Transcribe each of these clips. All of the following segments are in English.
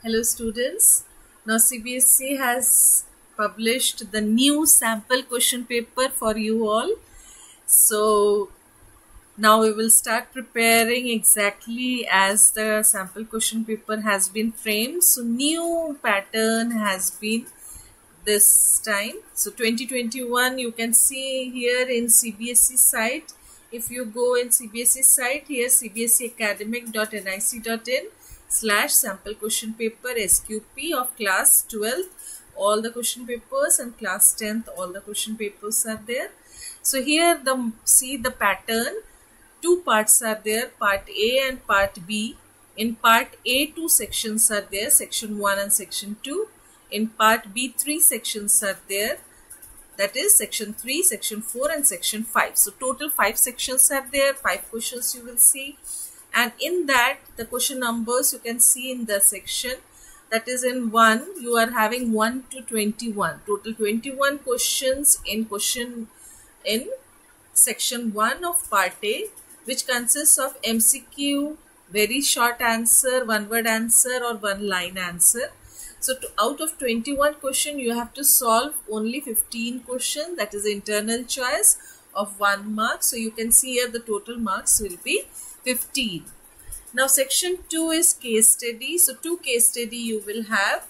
Hello students. Now CBSE has published the new sample question paper for you all. So now we will start preparing exactly as the sample question paper has been framed. So new pattern has been this time. So 2021 you can see here in CBSE site. If you go in CBSE site here cbseacademic.nic.in/sample question paper SQP of class 12th, all the question papers, and class 10th, all the question papers are there. So here see the pattern. Two parts are there, part A and part B. In part A, two sections are there, section 1 and section 2. In part B, three sections are there, that is section 3, section 4 and section 5. So total 5 sections are there, 5 questions you will see. And in that, the question numbers you can see in the section, that is in 1, you are having 1 to 21. Total 21 questions in section 1 of part A, which consists of MCQ, very short answer, one word answer or one line answer. So out of 21 questions, you have to solve only 15 questions, that is internal choice of 1 mark. So you can see here the total marks will be 15. Now section 2 is case study. So 2 case study you will have.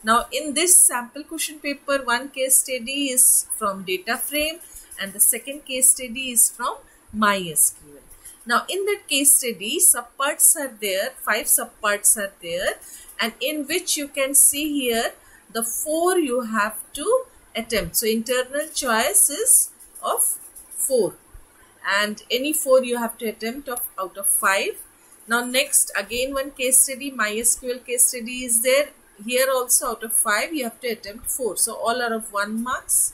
Now in this sample question paper, one case study is from data frame and the second case study is from MySQL. Now in that case study, subparts are there, 5 subparts are there, and in which you can see here the 4 you have to attempt. So internal choice is of 4 and any 4 you have to attempt out of 5. Now next, again one case study, MySQL case study is there. Here also out of 5 you have to attempt 4. So all are of 1 marks.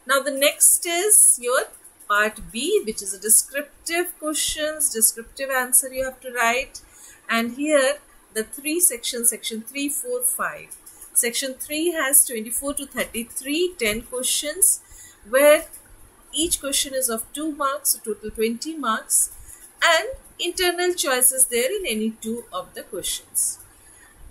Now the next is your part B, which is a descriptive questions, descriptive answer you have to write. And here the 3 sections, section 3, 4, 5. Section 3 has 24 to 33, 10 questions, where each question is of 2 marks, so total 20 marks. And internal choice is there in any 2 of the questions.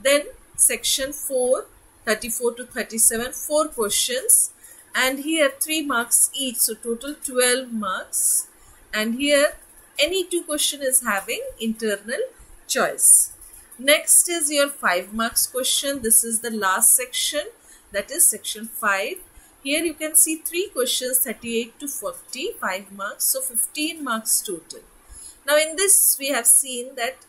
Then section 4, 34 to 37, 4 questions. And here 3 marks each, so total 12 marks. And here any 2 question is having internal choice. Next is your 5 marks question. This is the last section, that is section 5. Here you can see 3 questions, 38 to 40, 5 marks, so 15 marks total. Now in this we have seen that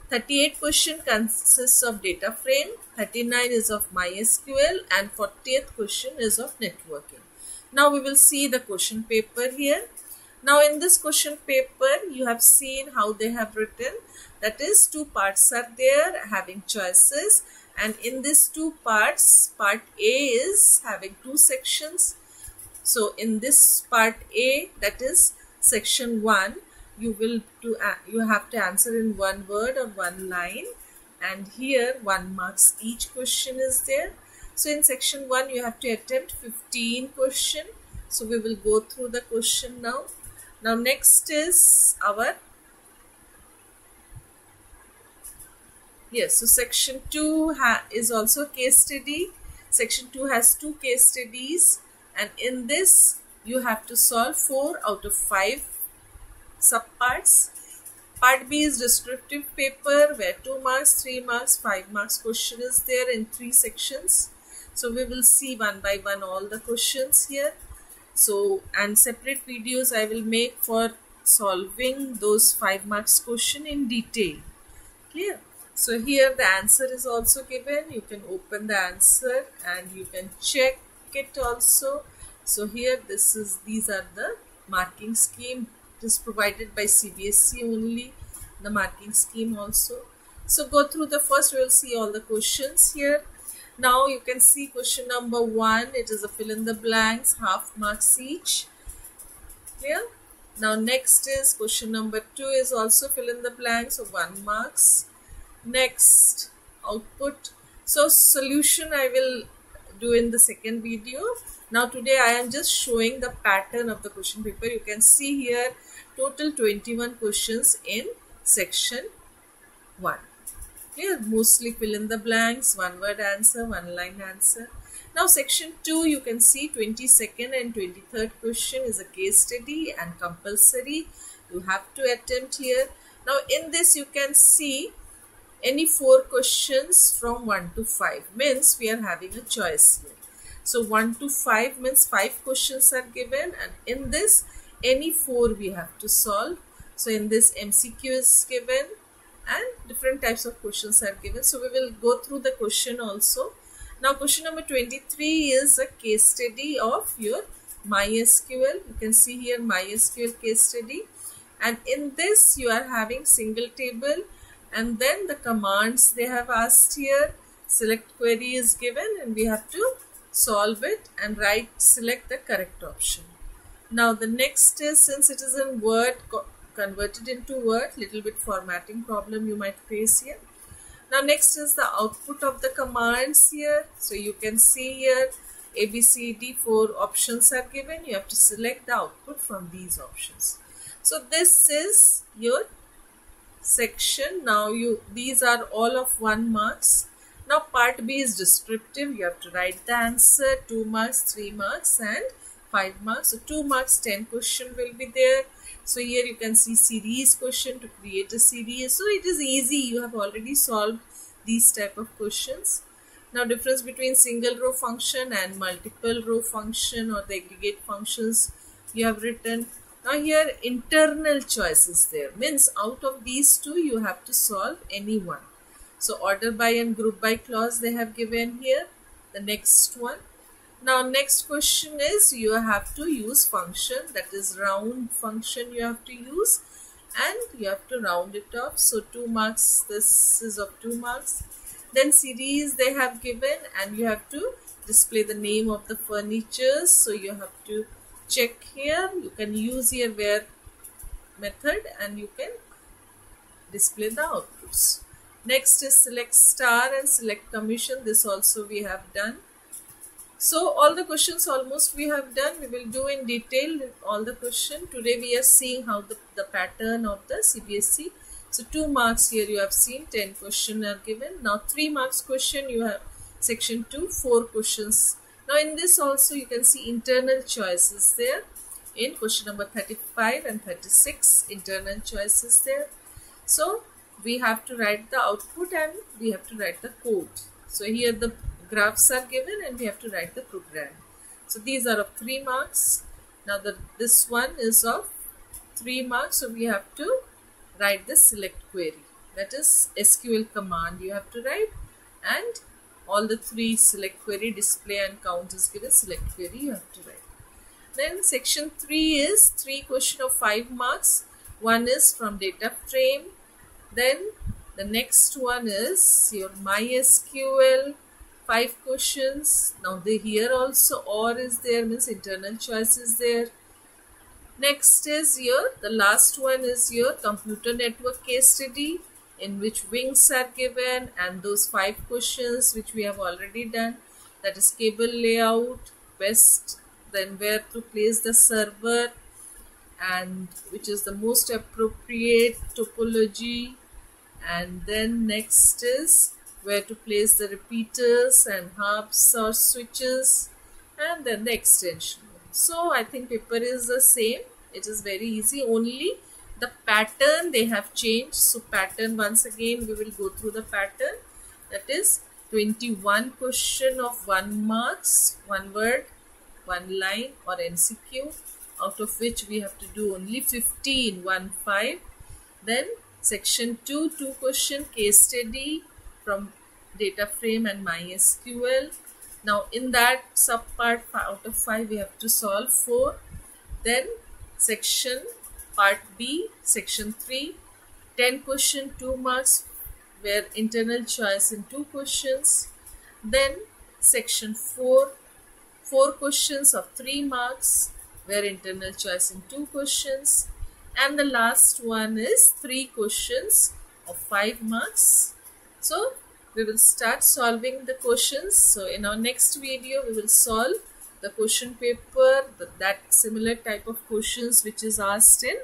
38 question consists of data frame, 39 is of MySQL and 40th question is of networking. Now we will see the question paper here. Now in this question paper you have seen how they have written, that is 2 parts are there having choices, and in these 2 parts, part A is having 2 sections. So in this part A, that is section 1, you have to answer in 1 word or 1 line, and here 1 marks each question is there. So in section 1 you have to attempt 15 questions. So we will go through the question now. Now next is our so section 2 is also case study. Section 2 has 2 case studies, and in this you have to solve 4 out of 5 subparts. Part B is descriptive paper, where 2 marks, 3 marks, 5 marks question is there in 3 sections. So we will see one by one all the questions here. So, and separate videos I will make for solving those 5 marks question in detail. Clear? So here the answer is also given. You can open the answer and you can check it also. So here these are the marking scheme. It is provided by CBSE only, the marking scheme also. So go through the first, we will see all the questions here. Now you can see question number 1, it is a fill in the blanks, half marks each. Clear? Now next is question number 2 is also fill in the blanks of 1 marks. Next, output. So solution I will do in the second video. Now today I am just showing the pattern of the question paper. You can see here total 21 questions in section 1. Clear? Mostly fill in the blanks, one word answer, one line answer. Now section 2, you can see 22nd and 23rd question is a case study and compulsory. You have to attempt here. Now in this you can see any 4 questions from 1 to 5, means we are having a choice here. So 1 to 5 means 5 questions are given, and in this any 4 we have to solve. So in this MCQ is given and different types of questions are given. So we will go through the question also. Now question number 23 is a case study of your MySQL. You can see here MySQL case study, and in this you are having single table, and then the commands they have asked here. Select query is given and we have to solve it and select the correct option. Now the next is, since it is in Word, converted into Word, little bit formatting problem you might face here. Now next is the output of the commands here. So you can see here A, B, C, D, 4 options are given. You have to select the output from these options. So this is your section. Now these are all of 1 marks. Now part B is descriptive. You have to write the answer, 2 marks, 3 marks and 5 marks. So 2 marks, 10 question will be there. So here you can see series question, to create a series. So it is easy. You have already solved these type of questions. Now difference between single row function and multiple row function or the aggregate functions you have written. Now here internal choice is there. Means out of these 2 you have to solve any one. So order by and group by clause they have given here. The next one. Now next question is you have to use function, that is round function you have to use, and you have to round it off. So 2 marks, this is of 2 marks. Then series they have given and you have to display the name of the furniture. So you have to check here. You can use here where method and you can display the outputs. Next is select star and select commission. This also we have done. So all the questions almost we have done. We will do in detail all the question. Today we are seeing how the pattern of the CBSE. So 2 marks here you have seen, 10 questions are given. Now 3 marks question you have section 2, 4 questions. Now in this also you can see internal choices there. In question number 35 and 36, internal choices there. So we have to write the output and we have to write the code. So here the graphs are given and we have to write the program. So these are of 3 marks. Now this one is of 3 marks. So we have to write the select query. That is SQL command you have to write, and all the 3 select query, display and count is given. Select query you have to write. Then section 3 is 3 question of 5 marks. One is from data frame. Then the next one is your MySQL, 5 questions. Now here also or is there, means internal choice is there. Next is the last one is your computer network case study, in which wings are given and those 5 questions which we have already done. That is cable layout, best, then where to place the server, and which is the most appropriate topology, and then next is where to place the repeaters and hubs or switches, and then the extension. So I think paper is the same. It is very easy, only the pattern they have changed. So pattern, once again we will go through the pattern. That is 21 question of 1 marks, 1 word, 1 line or MCQ, out of which we have to do only 15, 1-5. Then section 2, 2 question case study from data frame and MySQL. Now in that subpart, out of 5 we have to solve 4. Then section part B, section 3, 10 question, 2 marks, where internal choice in 2 questions. Then section 4, 4 questions of 3 marks, where internal choice in 2 questions. And the last one is 3 questions of 5 marks. So we will start solving the questions. So in our next video we will solve the question paper, that similar type of questions which is asked in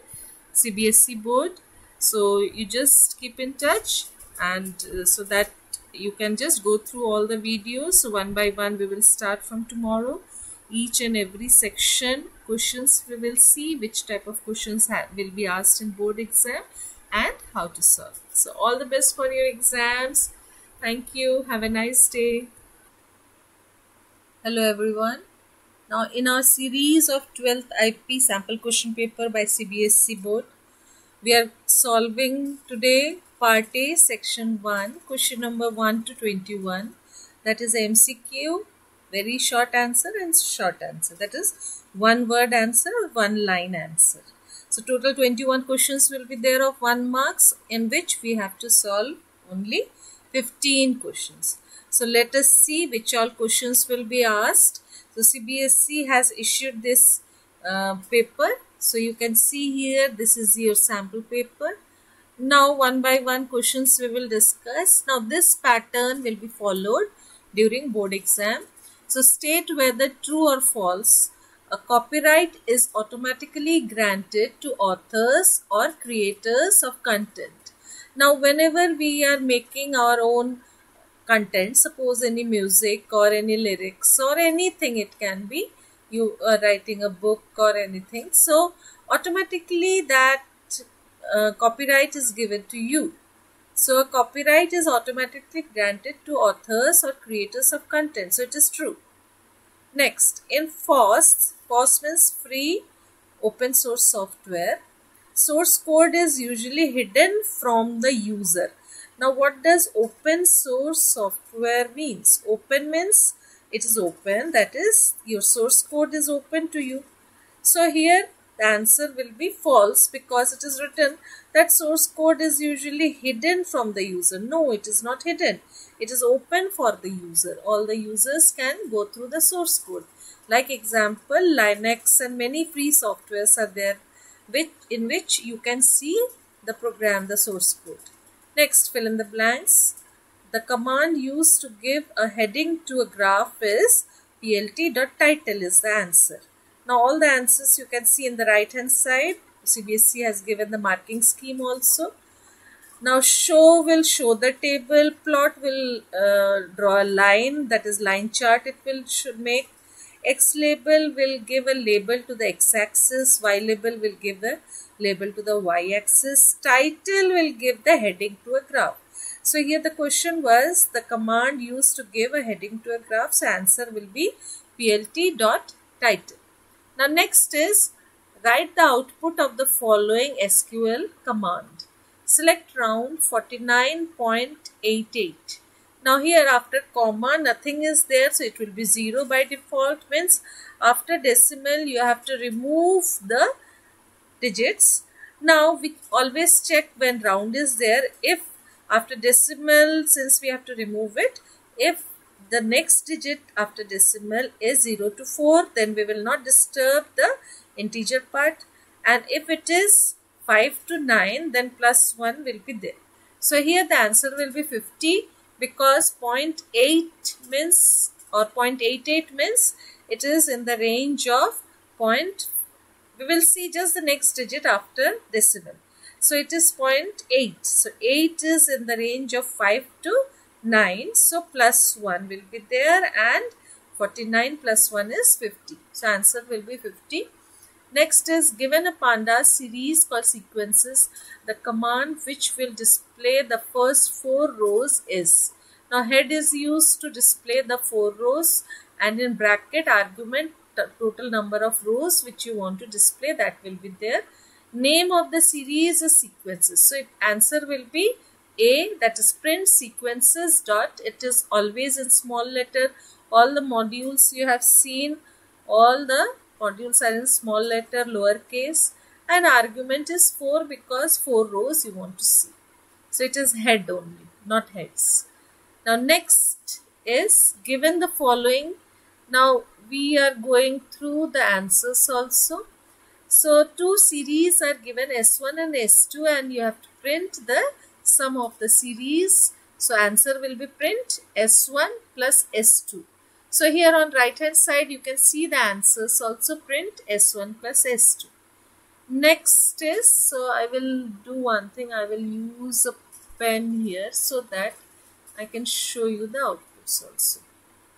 CBSE board. So you just keep in touch. and so that you can just go through all the videos. So one by one we will start from tomorrow. Each and every section questions we will see, which type of questions will be asked in board exam and how to solve. So all the best for your exams. Thank you. Have a nice day. Hello everyone. Now in our series of 12th IP sample question paper by CBSE board, we are solving today part A, section 1, question number 1 to 21. That is MCQ, very short answer and short answer. That is one word answer or one line answer. So total 21 questions will be there of 1 marks, in which we have to solve only 15 questions. So let us see which all questions will be asked. So CBSE has issued this paper. So you can see here, this is your sample paper. Now one by one questions we will discuss. Now this pattern will be followed during board exam. So state whether true or false a copyright is automatically granted to authors or creators of content. Now whenever we are making our own content, suppose any music or any lyrics or anything, it can be you are writing a book or anything, so automatically that copyright is given to you. So a copyright is automatically granted to authors or creators of content, so it is true. Next, in FOSS means free open source software, source code is usually hidden from the user. Now what does open source software means? Open means it is open, that is your source code is open to you. So here the answer will be false, because it is written that source code is usually hidden from the user. No, it is not hidden. It is open for the user. All the users can go through the source code. Like example, Linux and many free softwares are there in which you can see the program, the source code. Next, fill in the blanks. The command used to give a heading to a graph is plt.title is the answer. Now all the answers you can see in the right hand side. CBSE has given the marking scheme also. Now show will show the table, plot will draw a line, that is line chart it will make. X label will give a label to the x-axis, Y label will give a label to the y-axis, title will give the heading to a graph. So here the question was the command used to give a heading to a graph, so answer will be plt.title. Now next is write the output of the following SQL command. Select round 49.88. Now here after comma nothing is there, so it will be 0 by default, means after decimal you have to remove the digits. Now we always check when round is there, if after decimal, since we have to remove it, if the next digit after decimal is 0 to 4, then we will not disturb the integer part, and if it is 5 to 9, then plus 1 will be there. So here the answer will be 50, because 0.8 means or 0.88 means it is in the range of point. We will see just the next digit after decimal. So it is 0.8. So 8 is in the range of 5 to 9. So plus 1 will be there, and 49 plus 1 is 50. So answer will be 50. Next is given a pandas series called sequences. The command which will display the first 4 rows is. Now head is used to display the 4 rows, and in bracket argument the total number of rows which you want to display, that will be there. Name of the series is sequences. So answer will be A, that is print sequences dot. It is always in small letter. All the modules you have seen, all the modules are in small letter, lowercase, and argument is 4 because 4 rows you want to see. So it is head only, not heads. Now next is given the following. Now we are going through the answers also. So two series are given, S1 and S2, and you have to print the sum of the series. So answer will be print S1 plus S2. So here on right hand side you can see the answers, also print S1 plus S2. Next is, so I will do one thing, I will use a pen here so that I can show you the outputs also.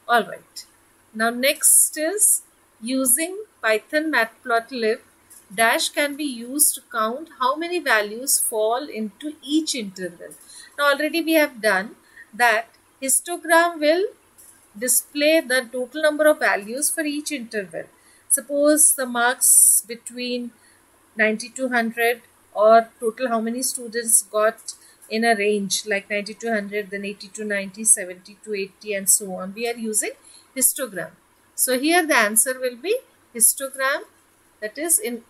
Alright. Now next is using Python matplotlib. Dash can be used to count how many values fall into each interval. Now already we have done that. Histogram will display the total number of values for each interval. Suppose the marks between 90 to 100, or total how many students got in a range like 90 to 100, then 80 to 90, 70 to 80 and so on. We are using histogram. So here the answer will be histogram. That is, in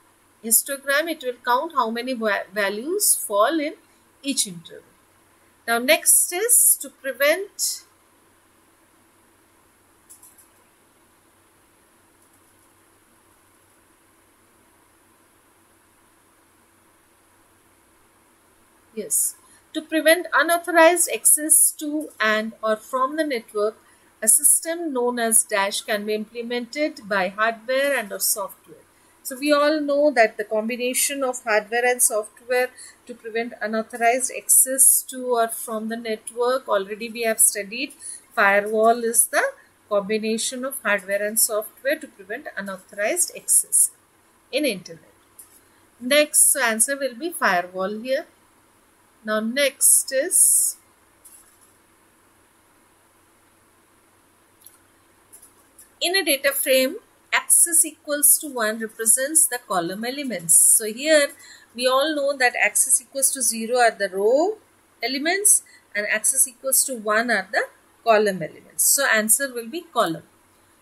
histogram it will count how many values fall in each interval. Now next is to prevent to prevent unauthorized access to and or from the network, a system known as Dash can be implemented by hardware and or software. So we all know that the combination of hardware and software to prevent unauthorized access to or from the network, already we have studied. Firewall is the combination of hardware and software to prevent unauthorized access in internet. Next, so answer will be firewall here. Now next is in a data frame, axis equals to 1 represents the column elements. So here we all know that axis equals to 0 are the row elements and axis equals to 1 are the column elements. So answer will be column.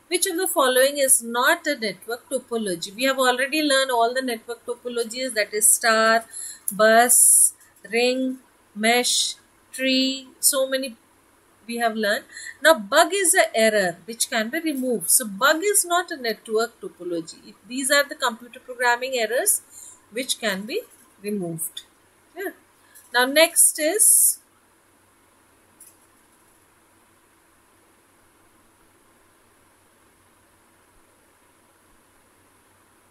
Which of the following is not a network topology? We have already learned all the network topologies, that is star, bus, ring, mesh, tree, so many we have learned. Now bug is an error which can be removed. So bug is not a network topology. These are the computer programming errors which can be removed. Yeah. Now next is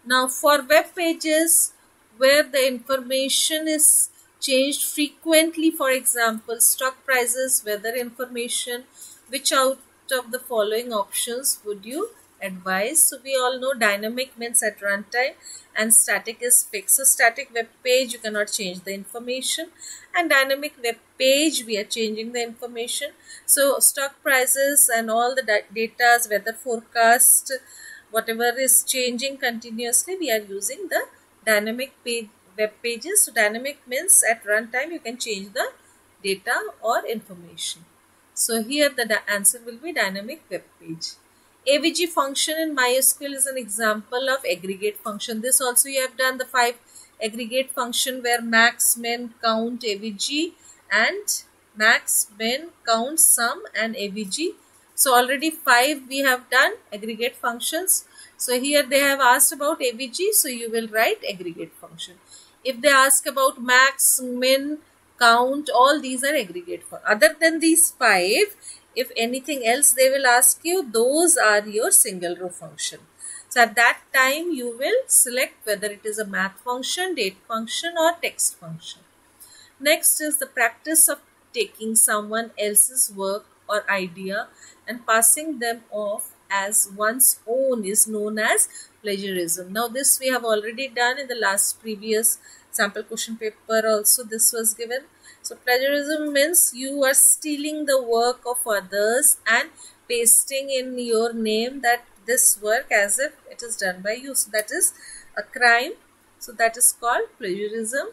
now for web pages where the information is changed frequently, for example, stock prices, weather information, which out of the following options would you advise? So we all know dynamic means at runtime and static is fixed. So static web page, you cannot change the information, and dynamic web page, we are changing the information. So stock prices and all the data, weather forecast, whatever is changing continuously, we are using the dynamic web pages. So dynamic means at runtime you can change the data or information. So here the answer will be dynamic web page. AVG function in MySQL is an example of aggregate function. This also you have done the 5 aggregate function where max, min, count, AVG, and max, min, count, sum, and AVG. So already 5 we have done aggregate functions. So here they have asked about AVG, so you will write aggregate function. If they ask about max, min, count, all these are aggregate functions. Other than these 5, if anything else they will ask you, those are your single row function. So at that time you will select whether it is a math function, date function, or text function. Next is the practice of taking someone else's work or idea and passing them off as one's own is known as plagiarism. Now this we have already done in the last previous sample question paper also, this was given. So plagiarism means you are stealing the work of others and pasting in your name that this work as if it is done by you. So that is a crime. So that is called plagiarism.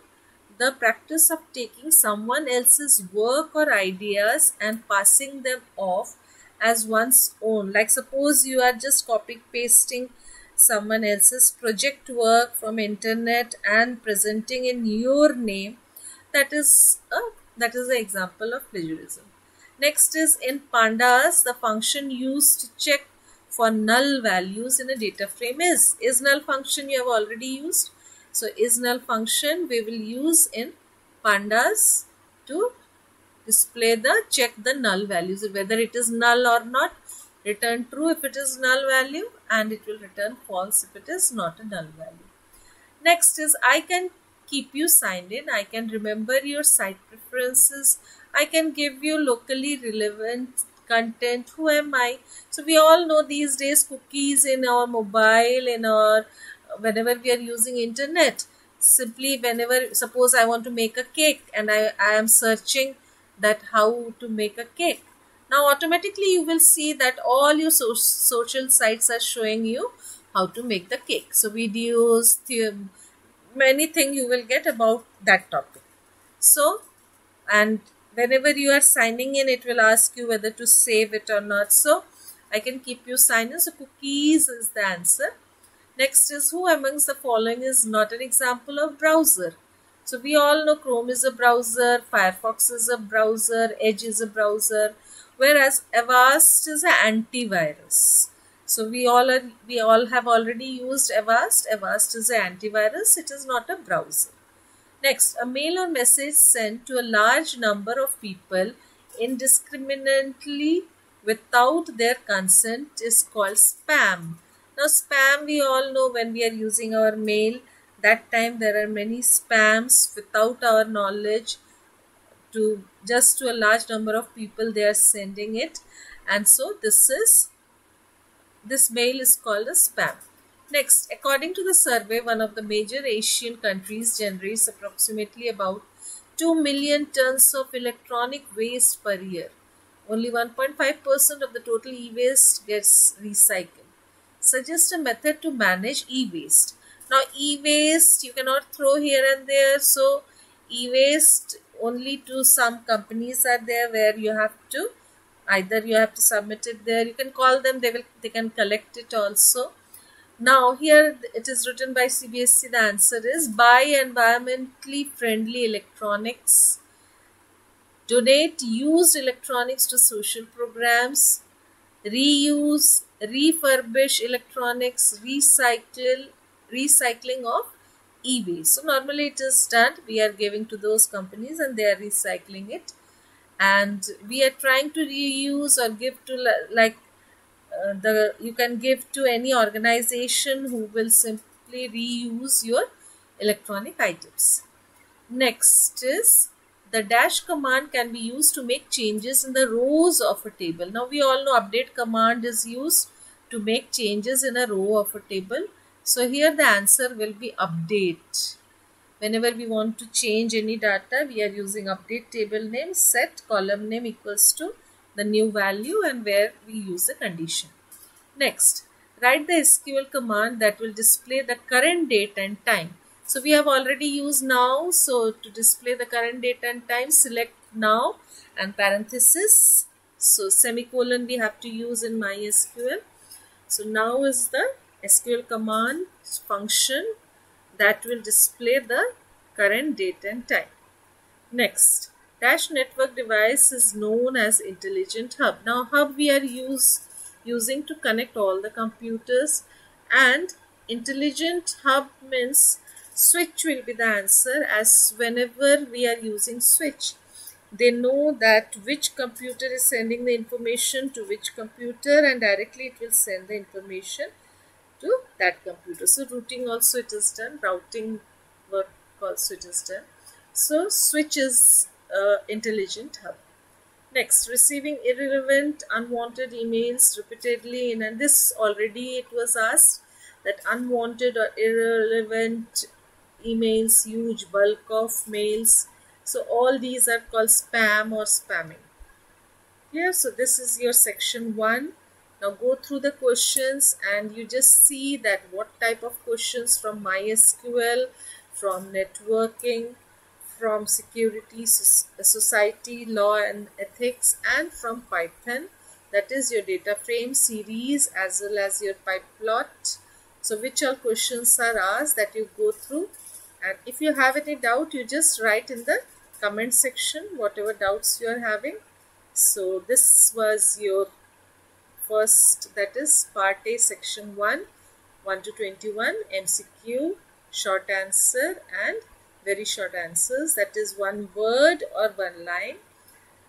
The practice of taking someone else's work or ideas and passing them off as one's own. Like suppose you are just copy pasting someone else's project work from internet and presenting in your name. That is the example of plagiarism. Next is in pandas, the function used to check for null values in a data frame is null function you have already used. So is null function we will use in pandas to display the check the null values, whether it is null or not. Return true if it is null value and it will return false if it is not a null value. Next is I can keep you signed in. I can remember your site preferences. I can give you locally relevant content. Who am I? So we all know these days cookies in our mobile, in our whenever we are using internet. Simply whenever, suppose I want to make a cake and I am searching that how to make a cake. Now automatically you will see that all your social sites are showing you how to make the cake. So videos, many things you will get about that topic. So, and whenever you are signing in, it will ask you whether to save it or not. So I can keep you signed in. So cookies is the answer. Next is, who amongst the following is not an example of browser? So we all know Chrome is a browser, Firefox is a browser, Edge is a browser, whereas Avast is an antivirus. So we all have already used Avast. Avast is an antivirus. It is not a browser. Next, a mail or message sent to a large number of people indiscriminately without their consent is called spam. Now spam, we all know when we are using our mail, that time there are many spams without our knowledge, to just to a large number of people they are sending it, and so this mail is called a spam. Next, according to the survey, one of the major Asian countries generates approximately about 2 million tons of electronic waste per year. Only 1.5% of the total e-waste gets recycled. Suggest a method to manage e-waste. Now e-waste you cannot throw here and there, so e-waste only to some companies are there where you have to either you have to submit it there, you can call them, they can collect it also. Now here it is written by CBSE. The answer is buy environmentally friendly electronics, donate used electronics to social programs, reuse, refurbish electronics, recycling of e-waste. So normally it is done, we are giving to those companies and they are recycling it, and we are trying to reuse or give to you can give to any organization who will simply reuse your electronic items. Next is, the dash command can be used to make changes in the rows of a table. Now we all know update command is used to make changes in a row of a table. So here the answer will be update. Whenever we want to change any data, we are using update table name, set column name equals to the new value and where we use the condition. Next, write the SQL command that will display the current date and time. So we have already used now. So to display the current date and time, select now and parenthesis. So semicolon we have to use in MySQL. So now is the SQL command function that will display the current date and time. Next, dash network device is known as intelligent hub. Now hub we are using to connect all the computers, and intelligent hub means switch will be the answer, as whenever we are using switch, they know that which computer is sending the information to which computer and directly it will send the information to that computer. So routing also it is done, routing work also it is done. So switch is intelligent hub. Next, receiving irrelevant unwanted emails repeatedly in, and this already it was asked, that unwanted or irrelevant emails, huge bulk of mails, so all these are called spam or spamming. Here, so this is your section 1. Now go through the questions and you just see that what type of questions from MySQL, from networking, from security, society, law and ethics, and from Python, that is your data frame series as well as your pyplot. So which all questions are asked, that you go through, and if you have any doubt you just write in the comment section whatever doubts you are having. So this was your first, that is part A, section 1, 1 to 21, MCQ, short answer and very short answers, that is one word or one line,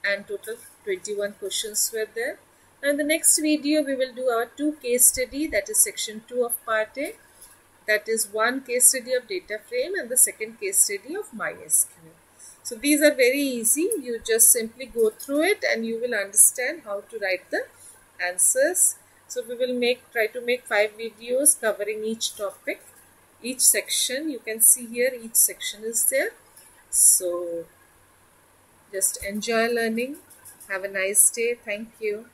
and total 21 questions were there. Now in the next video we will do our 2 case study, that is section 2 of part A, that is one case study of data frame and the second case study of MySQL. So these are very easy. You just simply go through it and you will understand how to write the answers. So we will try to make 5 videos covering each topic, each section. You can see here each section is there. So just enjoy learning. Have a nice day. Thank you.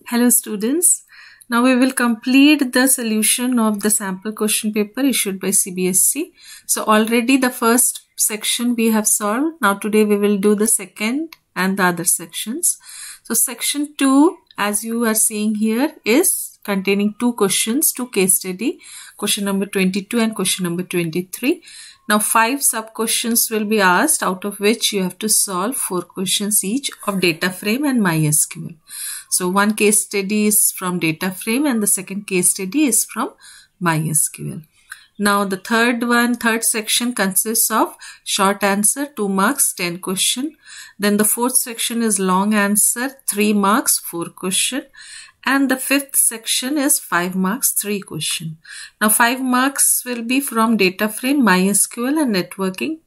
Hello students. Now we will complete the solution of the sample question paper issued by CBSE. So already the first section we have solved. Now today we will do the second and the other sections. So section 2, as you are seeing here, is containing 2 questions, 2 case study, question number 22 and question number 23. Now 5 sub questions will be asked, out of which you have to solve 4 questions each of data frame and MySQL. So one case study is from data frame and the second case study is from MySQL. Now the third section consists of short answer, 2 marks, 10 question. Then the fourth section is long answer, 3 marks, 4 question. And the fifth section is 5 marks, 3 question. Now 5 marks will be from data frame, MySQL and networking.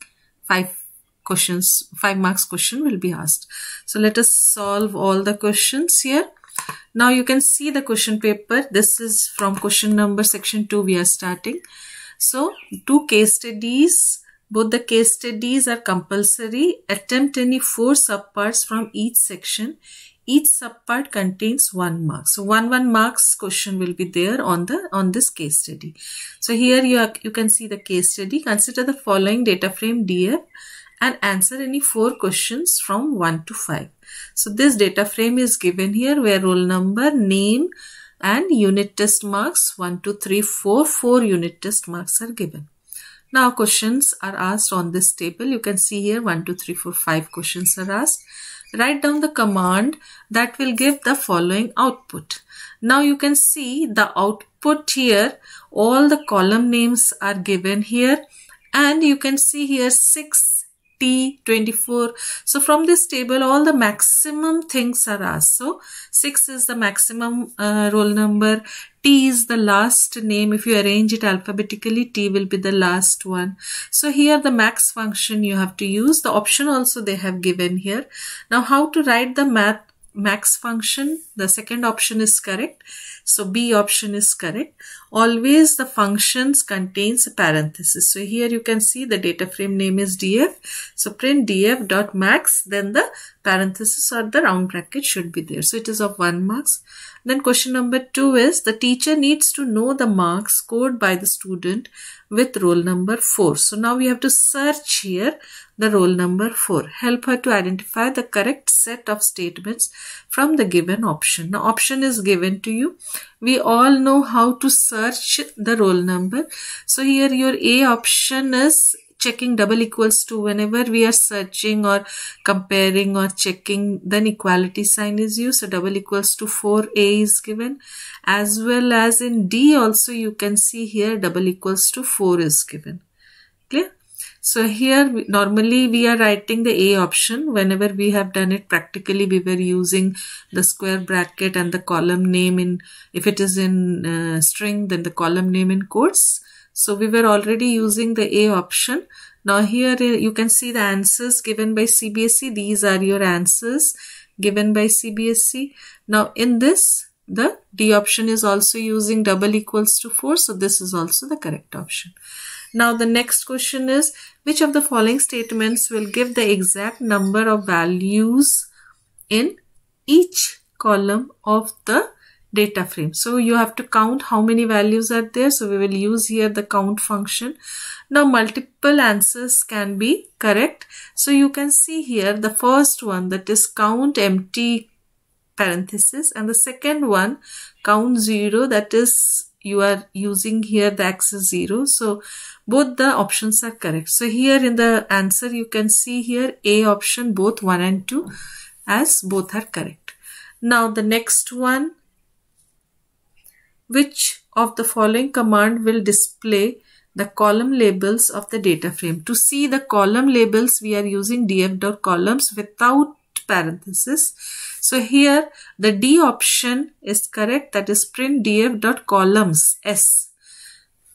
5 marks question will be asked. So let us solve all the questions here. Now you can see the question paper. This is from question number section 2 we are starting. So 2 case studies, both the case studies are compulsory. Attempt any 4 subparts from each section. Each subpart contains 1 mark. So 1 marks question will be there on this case study. So here you can see the case study. Consider the following data frame DF and answer any 4 questions from 1 to 5. So this data frame is given here where roll number, name and unit test marks 1, 2, 3, 4 unit test marks are given. Now questions are asked on this table. You can see here 1, 2, 3, 4, 5 questions are asked. Write down the command that will give the following output. Now you can see the output here. All the column names are given here and you can see here 6 T 24. So from this table all the maximum things are asked. So 6 is the maximum roll number. T is the last name. If you arrange it alphabetically, T will be the last one. So here the max function you have to use. The option also they have given here. Now how to write the max function? The second option is correct. So B option is correct. Always the functions contains a parenthesis. So here you can see the data frame name is DF. So print df.max, then the parenthesis or the round bracket should be there. So it is of 1 marks. Then question number 2 is the teacher needs to know the marks scored by the student with roll number 4. So now we have to search here the roll number 4. Help her to identify the correct set of statements from the given option. Now option is given to you. We all know how to search the roll number. So here your A option is checking double equals to. Whenever we are searching or comparing or checking, then equality sign is used. So double equals to 4, A is given. As well as in D also you can see here double equals to 4 is given. Clear? So here normally we are writing the A option. Whenever we have done it practically, we were using the square bracket and the column name in, if it is in string, then the column name in quotes. So we were already using the A option. Now here you can see the answers given by CBSE. These are your answers given by CBSE. Now in this, the D option is also using double equals to 4. So this is also the correct option. Now the next question is, which of the following statements will give the exact number of values in each column of the data frame? So you have to count how many values are there. So we will use here the count function. Now multiple answers can be correct. So you can see here the first one, that is count empty parenthesis, and the second one count 0, that is you are using here the axis 0. So both the options are correct. So here in the answer you can see here A option, both 1 and 2, as both are correct. Now the next one, which of the following command will display the column labels of the data frame? To see the column labels we are using df.columns without parenthesis. So here the D option is correct, that is print df.columns S.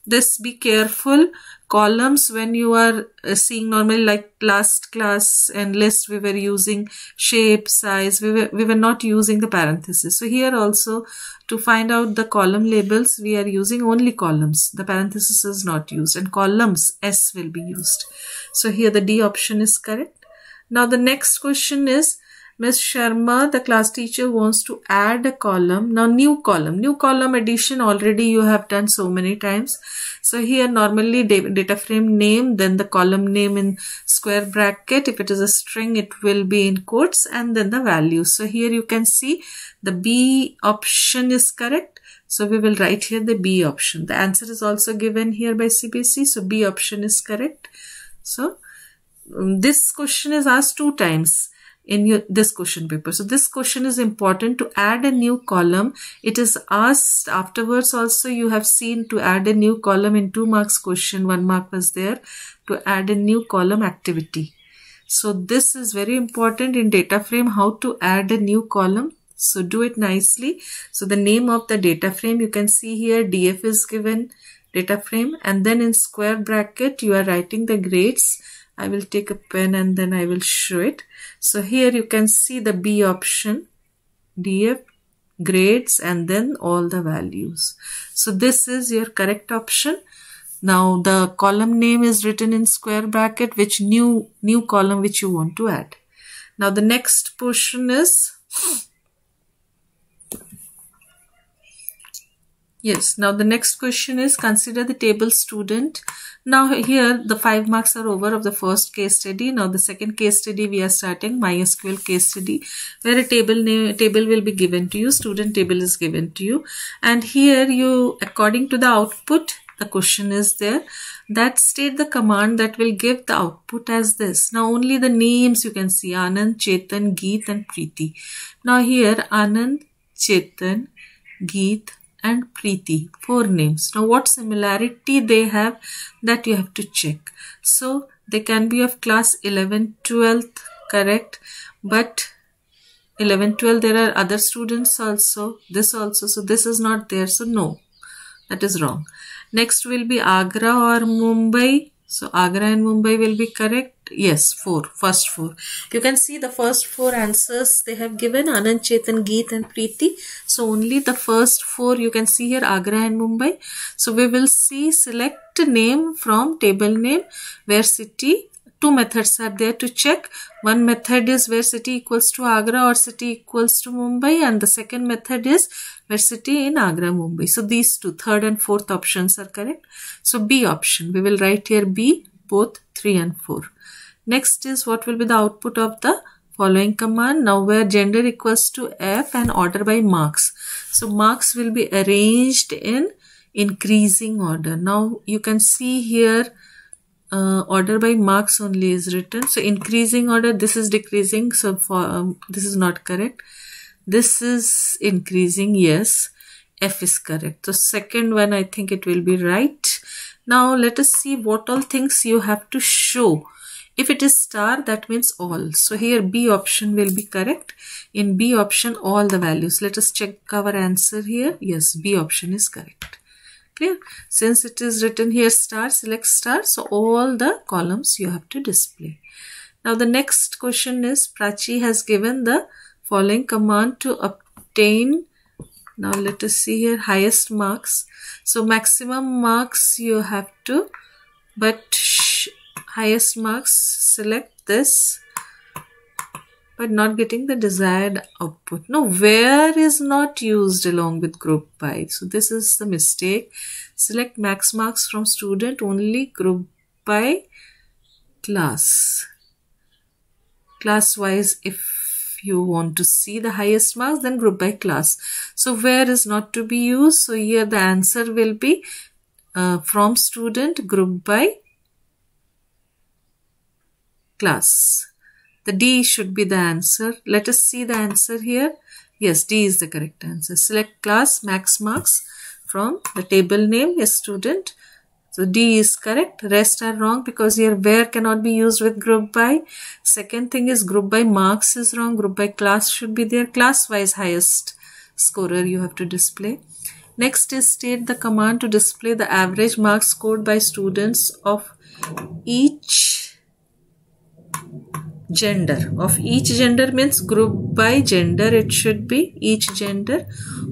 this be careful. Columns, when you are seeing normally, like last class and list, we were using shape, size, we were not using the parenthesis. So here also, to find out the column labels, we are using only columns. The parenthesis is not used, and columns S will be used. So here the D option is correct. Now the next question is, Ms. Sharma, the class teacher, wants to add a column. Now new column addition already you have done so many times. So here normally data frame name, then the column name in square bracket. If it is a string, it will be in quotes, and then the value. So here you can see the B option is correct. So we will write here the B option. The answer is also given here by CBSE. So B option is correct. So this question is asked 2 times in this question paper. So this question is important. To add a new column, it is asked afterwards also. You have seen to add a new column in 2 marks question, 1 mark was there, to add a new column activity. So this is very important in data frame, how to add a new column. So do it nicely. So the name of the data frame, you can see here DF is given, data frame, and then in square bracket you are writing the grades. I will take a pen and then I will show it. So here you can see the B option, DF, grades, and then all the values. So this is your correct option. Now the column name is written in square bracket, which new column which you want to add. Now the next portion is, yes, now the next question is, consider the table student. Now here the 5 marks are over of the first case study. Now the second case study we are starting, MySQL case study, where a table will be given to you, student table is given to you, and here you, according to the output, the question is there, that state the command that will give the output as this. Now only the names you can see, Anand, Chetan, Geet and Preeti. Now here Anand, Chetan, Geet and Preeti, 4 names. Now what similarity they have, that you have to check. So they can be of class 11, 12th, correct, but 11, 12 there are other students also, this also, so this is not there, so no, that is wrong. Next will be Agra or Mumbai. So Agra and Mumbai will be correct. Yes, 4, first 4. You can see the first 4 answers they have given, Anand, Chetan, Geet and Preeti. So only the first 4 you can see here, Agra and Mumbai. So we will see, select name from table name where city. 2 methods are there to check. One method is where city equals to Agra or city equals to Mumbai, and the second method is where city in Agra, Mumbai. So these 2, third and fourth options are correct. So B option, we will write here B, both 3 and 4. Next is, what will be the output of the following command. Now where gender equals to F and order by marks. So marks will be arranged in increasing order. Now you can see here order by marks only is written. So increasing order, this is decreasing. So for this is not correct. This is increasing, yes. F is correct. So second one, I think it will be right. Now let us see what all things you have to show. If it is star, that means all. So here B option will be correct. In B option, all the values. Let us check our answer here. Yes, B option is correct. Clear? Since it is written here star, select star. So all the columns you have to display. Now the next question is, Prachi has given the following command to obtain. Now let us see here, highest marks. So maximum marks you have to, but highest marks, select this, but not getting the desired output. No, where is not used along with group by. So this is the mistake. Select max marks from student, only group by class. Class wise, if you want to see the highest marks, then group by class. So where is not to be used. So here the answer will be from student, group by class. The D should be the answer. Let us see the answer here. Yes, D is the correct answer. Select class, max marks from the table name, yes, student. So D is correct. Rest are wrong because here where cannot be used with group by. Second thing is group by marks is wrong. Group by class should be there. Class wise highest scorer you have to display. Next is state the command to display the average marks scored by students of each gender. Of each gender means group by gender, it should be each gender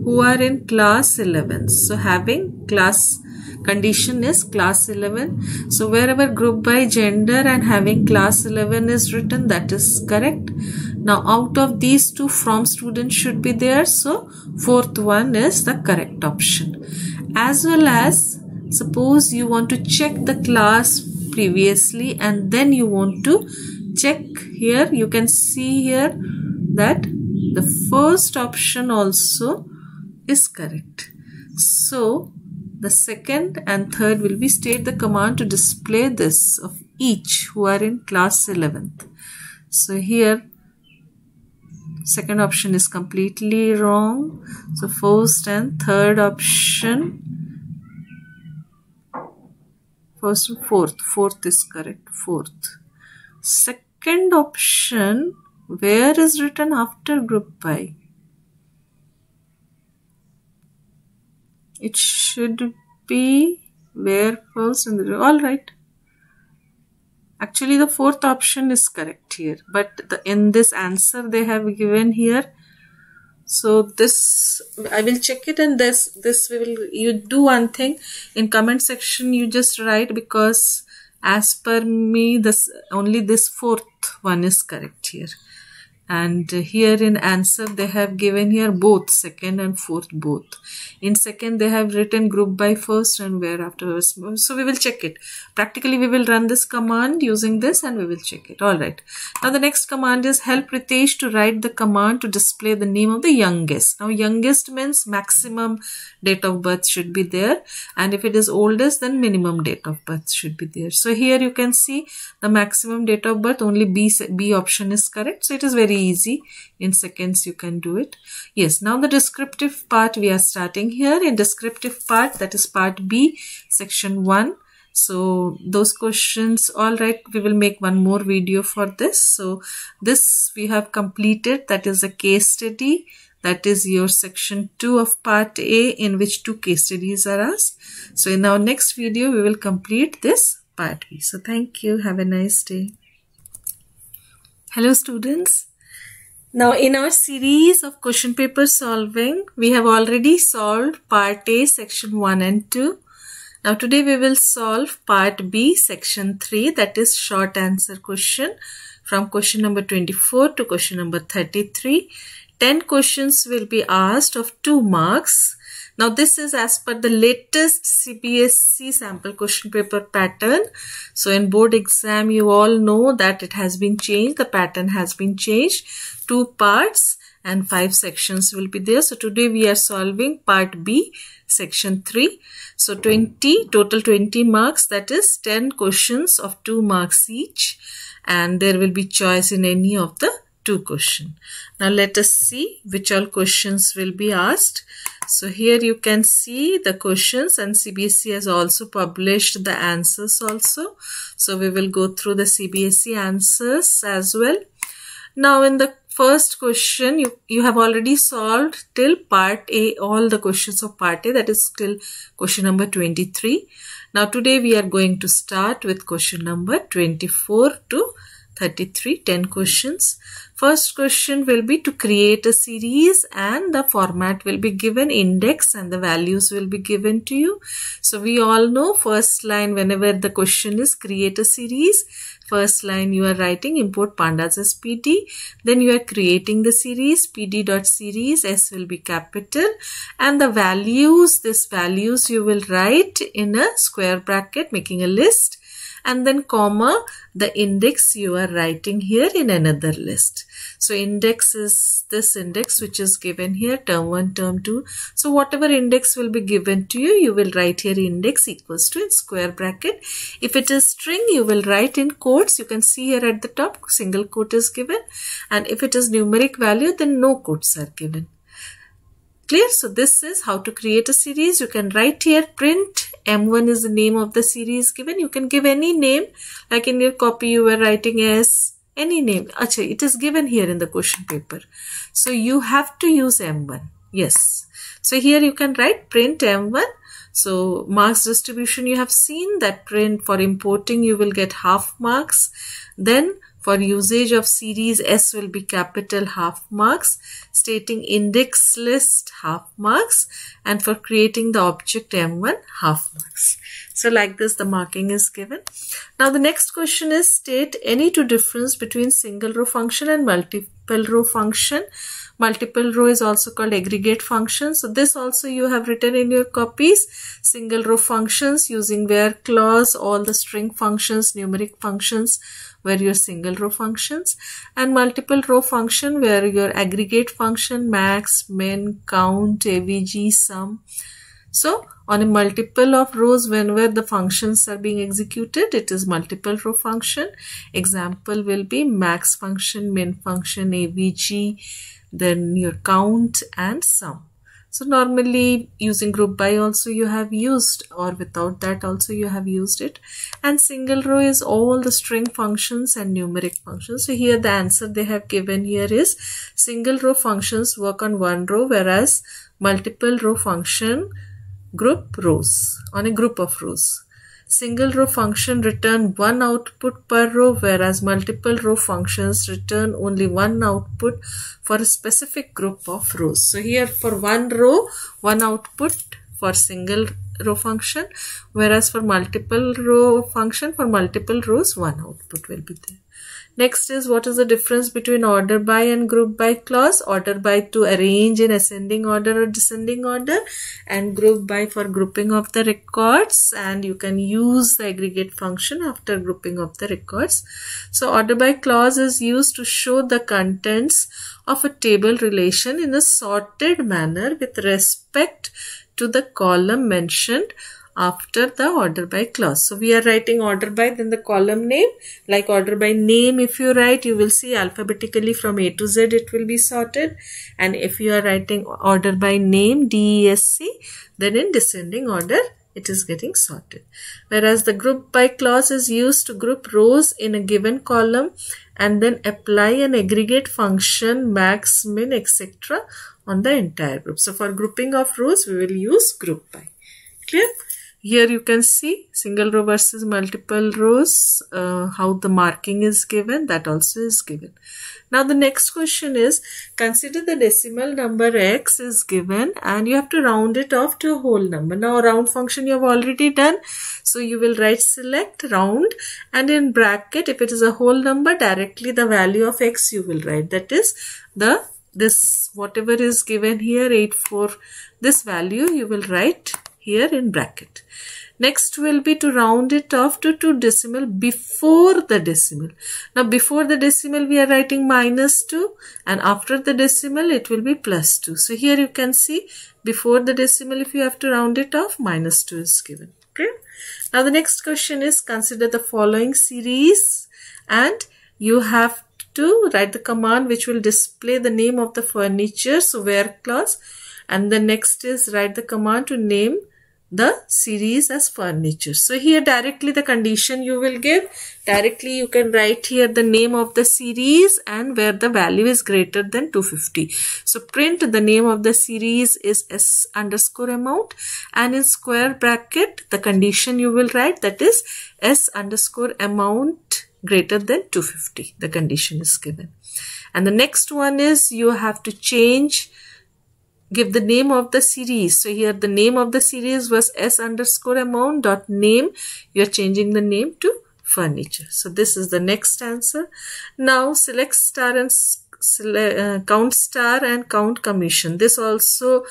who are in class 11. So having class condition is class 11. So wherever group by gender and having class 11 is written, that is correct. Now out of these two, from student should be there. So fourth one is the correct option. As well as suppose you want to check the class previously and then you want to check here, you can see here that the first option also is correct. So the second and third will be state the command to display this of each who are in class 11th. So here second option is completely wrong. So first and third option, first and fourth is correct, fourth. Second option, where is written after group by? It should be where first and the, all right. Actually the fourth option is correct here, but in this answer they have given here. So this I will check it, and this we will, you do one thing in comment section, you just write, because as per me this only this fourth one is correct here, and here in answer they have given here both second and fourth both. In second they have written group by first and where afterwards. So we will check it. Practically we will run this command using this and we will check it. Alright. Now the next command is help Ritesh to write the command to display the name of the youngest. Now youngest means maximum date of birth should be there, and if it is oldest then minimum date of birth should be there. So here you can see the maximum date of birth, only B option is correct. So it is very easy, in seconds you can do it. Yes, now the descriptive part we are starting here. In descriptive part, that is part B, section 1. So those questions, all right, we will make one more video for this. So this we have completed, that is a case study. That is your section 2 of part A, in which 2 case studies are asked. So in our next video we will complete this part B. So thank you, have a nice day. Hello students. Now in our series of question paper solving, we have already solved part A, section 1 and 2. Now today we will solve part B, section 3, that is short answer question, from question number 24 to question number 33. 10 questions will be asked of 2 marks. Now this is as per the latest CBSE sample question paper pattern. So in board exam you all know that it has been changed, the pattern has been changed. 2 parts and 5 sections will be there. So today we are solving part B, section 3. So total 20 marks, that is 10 questions of 2 marks each, and there will be choice in any of the 2 questions. Now let us see which all questions will be asked. So here you can see the questions, and CBSE has also published the answers also. So we will go through the CBSE answers as well. Now in the first question, you have already solved till part A, all the questions of part A, that is till question number 23. Now today we are going to start with question number 24 to 33, 10 questions. First question will be to create a series, and the format will be given index and the values will be given to you. So we all know first line, whenever the question is create a series, first line you are writing import pandas as PD, then you are creating the series, pd.series, S will be capital, and the values, this values you will write in a square bracket making a list, and then comma, the index you are writing here in another list. So index is this index which is given here, term 1, term 2. So whatever index will be given to you, you will write here index equals to in square bracket. If it is string, you will write in quotes. You can see here at the top, single quote is given. And if it is numeric value, then no quotes are given. Clear? So this is how to create a series. You can write here print. M1 is the name of the series given. You can give any name, like in your copy you were writing as any name. Achha, it is given here in the question paper. So you have to use M1. Yes. So here you can write print M1. So marks distribution, you have seen that print for importing you will get half marks. Then for usage of series, S will be capital half marks, stating index list half marks, and for creating the object M1 half marks. So like this the marking is given. Now the next question is state any two difference between single row function and multiple row function. Multiple row is also called aggregate function. So this also you have written in your copies. Single row functions using where clause, all the string functions, numeric functions were your single row functions, and multiple row function where your aggregate function max, min, count, avg, sum. So on a multiple of rows, whenever the functions are being executed, it is multiple row function. Example will be max function, min function, avg, then your count and sum. So normally using group by also you have used, or without that also you have used it. And single row is all the string functions and numeric functions. So here the answer they have given here is single row functions work on one row, whereas multiple row function group rows on a group of rows. Single row function return one output per row, whereas multiple row functions return only one output for a specific group of rows. So here for one row, one output for single row function, whereas for multiple row function, for multiple rows, one output will be there. Next is what is the difference between order by and group by clause. Order by to arrange in ascending order or descending order, and group by for grouping of the records, and you can use the aggregate function after grouping of the records. So order by clause is used to show the contents of a table relation in a sorted manner with respect to the column mentioned after the order by clause. So we are writing order by, then the column name, like order by name if you write, you will see alphabetically from A to Z it will be sorted, and if you are writing order by name DESC, then in descending order it is getting sorted. Whereas the group by clause is used to group rows in a given column and then apply an aggregate function max, min, etc. on the entire group. So for grouping of rows we will use group by. Clear? Here you can see single row versus multiple rows, how the marking is given, that also is given. Now the next question is, consider the decimal number x is given and you have to round it off to a whole number. Now round function you have already done, so you will write select round, and in bracket if it is a whole number, directly the value of x you will write, that is this whatever is given here 84, this value you will write here in bracket. Next will be to round it off to 2 decimal before the decimal. Now before the decimal we are writing -2, and after the decimal it will be +2. So here you can see before the decimal if you have to round it off, -2 is given. Okay. Now the next question is, consider the following series and you have to write the command which will display the name of the furniture, so where clause, and the next is write the command to name the series as furniture. So here directly the condition you will give, directly you can write here the name of the series and where the value is greater than 250. So print the name of the series is s_amount, and in square bracket the condition you will write, that is s_amount greater than 250. The condition is given. And the next one is you have to give the name of the series. So here the name of the series was s_amount dot name. You are changing the name to furniture. So this is the next answer. Now select star and count star and count commission. This also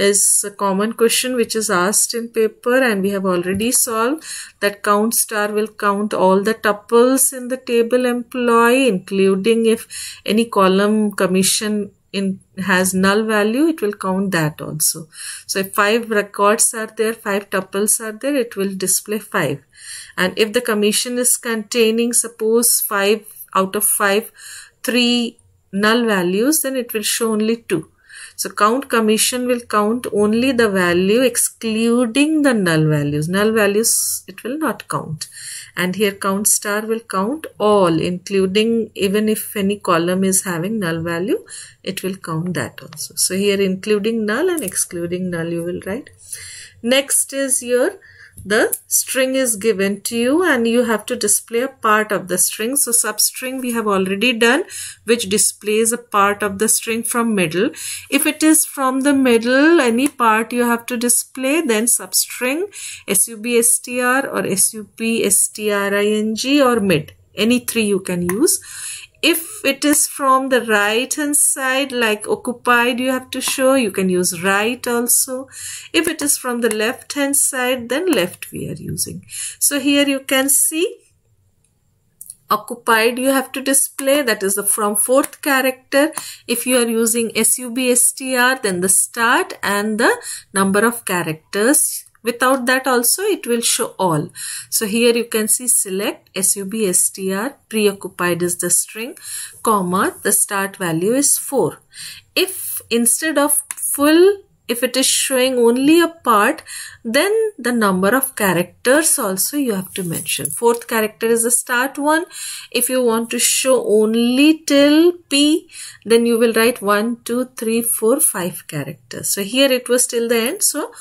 is a common question which is asked in paper, and we have already solved that count star will count all the tuples in the table employee, including if any column commission has null value, it will count that also. So if 5 records are there, 5 tuples are there, it will display 5. And if the commission is containing, suppose 5 out of 5, 3 null values, then it will show only 2. So count commission will count only the value excluding the null values. Null values it will not count. And here count star will count all, including even if any column is having null value, it will count that also. So here including null and excluding null you will write. Next is your the string is given to you and you have to display a part of the string. So substring we have already done, which displays a part of the string from middle. If it is from the middle, any part you have to display, then substring, substr or supstring or mid. Any three you can use. If it is from the right hand side, like occupied you have to show, you can use right also. If it is from the left hand side, then left we are using. So here you can see occupied you have to display, that is the from fourth character. If you are using substr, then the start and the number of characters. Without that also it will show all. So here you can see select substr, preoccupied is the string, comma, the start value is 4. If instead of full, if it is showing only a part, then the number of characters also you have to mention. Fourth character is the start one. If you want to show only till P, then you will write 1, 2, 3, 4, 5 characters. So here it was till the end. So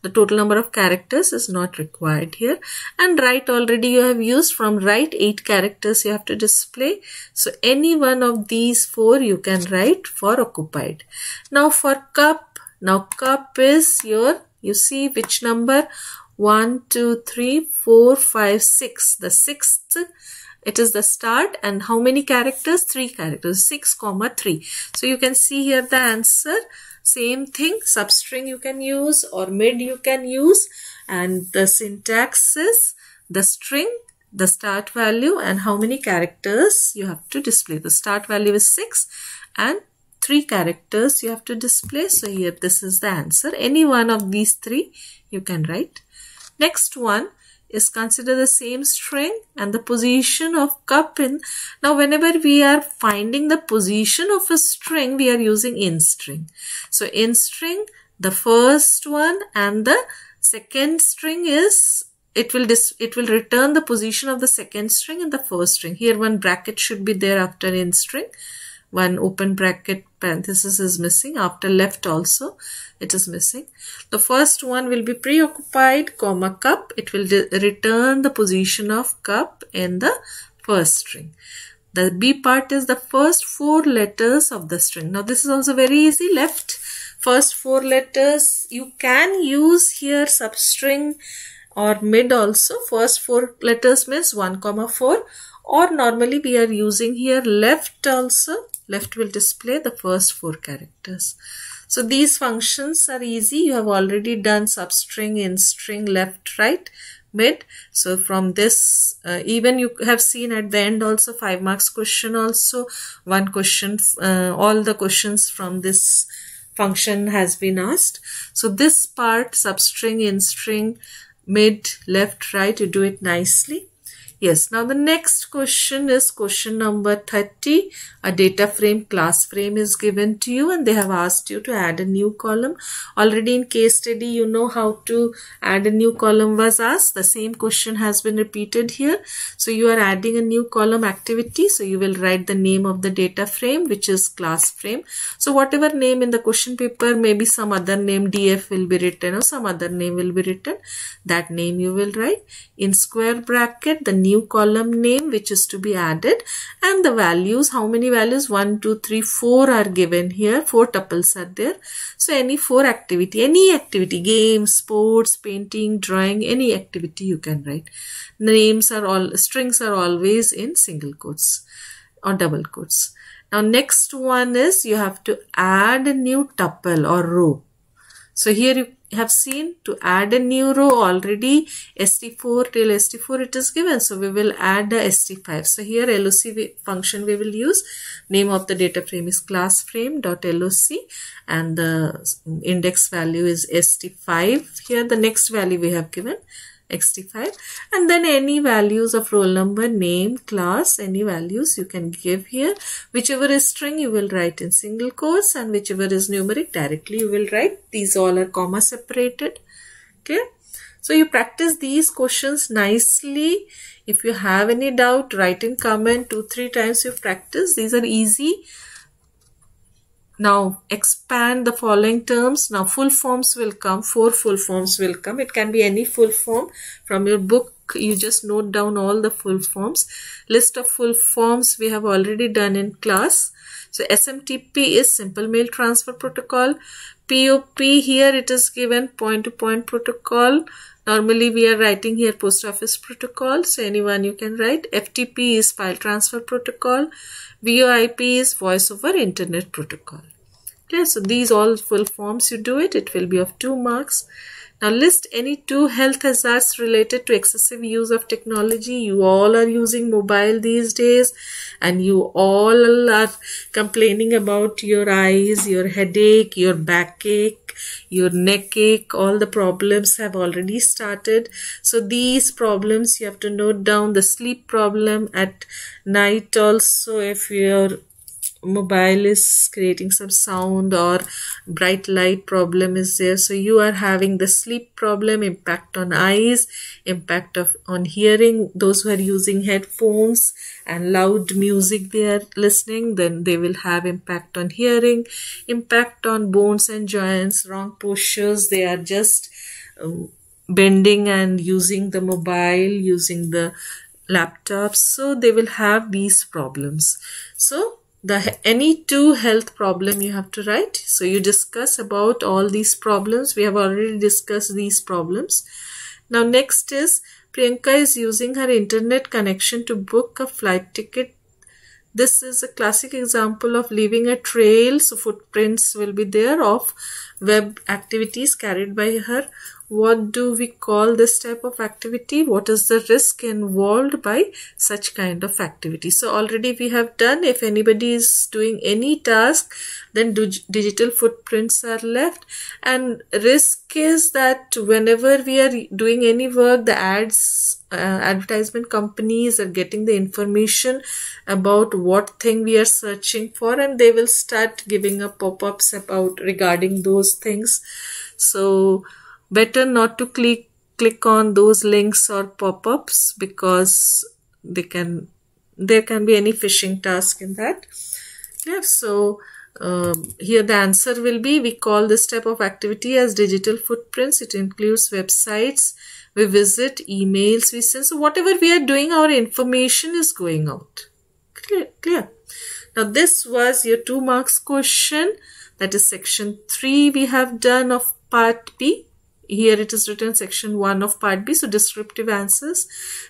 the total number of characters is not required here. And right already you have used, from right 8 characters you have to display. So any one of these 4 you can write for occupied. Now for cup, now cup is your, you see which number? 1, 2, 3, 4, 5, 6. The sixth, it is the start, and how many characters? 3 characters, 6, 3. So you can see here the answer. Same thing, substring you can use or mid you can use, and the syntax is the string, the start value, and how many characters you have to display. The start value is 6 and 3 characters you have to display. So here this is the answer. Any one of these 3 you can write. Next one is consider the same string and the position of cup in. Now whenever we are finding the position of a string, we are using in string. So in string, the first one and the second string is, it will return the position of the second string and the first string. Here one bracket should be there after in string. One open bracket parenthesis is missing. After left also it is missing. The first one will be preoccupied, comma, cup. It will return the position of cup in the first string. The B part is the first 4 letters of the string. Now this is also very easy. Left, first 4 letters. You can use here substring or mid also. First 4 letters means 1, 4. Or normally we are using here left also. Left will display the first 4 characters. So these functions are easy. You have already done substring, in string, left, right, mid. So from this, even you have seen at the end also 5 marks question also. One question, all the questions from this function has been asked. So this part, substring, in string, mid, left, right, you do it nicely. Yes, now the next question is question number 30. A data frame, class frame is given to you and they have asked you to add a new column. Already in case study, you know how to add a new column was asked. The same question has been repeated here. So you are adding a new column activity. So you will write the name of the data frame, which is class frame. So whatever name in the question paper, maybe some other name df will be written or some other name will be written. That name you will write. In square bracket, the new column name which is to be added, and the values, how many values? 1, 2, 3, 4 are given here. 4 tuples are there. So any 4 activity, any activity, games, sports, painting, drawing, any activity you can write. Names are all, strings are always in single quotes or double quotes. Now next one is you have to add a new tuple or row. So here you have seen to add a new row already st4 till st4 it is given. So we will add the st5. So here loc function we will use. Name of the data frame is class frame dot loc and the index value is st5. Here the next value we have given xt5, and then any values of roll number, name, class, any values you can give here. Whichever is string you will write in single quotes, and whichever is numeric directly you will write. These all are comma separated. Clear? So you practice these questions nicely. If you have any doubt, write in comment. 2-3 times you practice. These are easy. Now expand the following terms. Now full forms will come. 4 full forms will come. It can be any full form from your book. You just note down all the full forms. List of full forms we have already done in class. So SMTP is Simple Mail Transfer Protocol. POP, here it is given point-to-point protocol. Normally we are writing here Post Office Protocol. So anyone you can write. FTP is File Transfer Protocol. VoIP is Voice over Internet Protocol. Okay, so these all full forms you do it. It will be of 2 marks. Now list any 2 health hazards related to excessive use of technology. You all are using mobile these days, and you all are complaining about your eyes, your headache, your backache, your neck ache. All the problems have already started. So these problems you have to note down. The sleep problem at night also, if your mobile is creating some sound or bright light problem is there. So you are having the sleep problem, impact on eyes, impact on hearing. Those who are using headphones and loud music they are listening, then they will have impact on hearing, impact on bones and joints, wrong postures. They are just bending and using the mobile, using the laptops. So they will have these problems. So any 2 health problem you have to write. So you discuss about all these problems. We have already discussed these problems. Now next is Priyanka is using her internet connection to book a flight ticket. This is a classic example of leaving a trail. So footprints will be there of web activities carried by her. What do we call this type of activity? What is the risk involved by such kind of activity? So already we have done. If anybody is doing any task, then digital footprints are left. And risk is that whenever we are doing any work, the advertisement companies are getting the information about what thing we are searching for, and they will start giving up pop-ups about regarding those things. So better not to click on those links or pop-ups, because there can be any phishing task in that. Yeah, so here the answer will be, we call this type of activity as digital footprints. It includes websites we visit, emails we send. So whatever we are doing, our information is going out. Clear? Now this was your 2 marks question. That is section 3 we have done of part B. Here it is written section 1 of part B. So descriptive answers.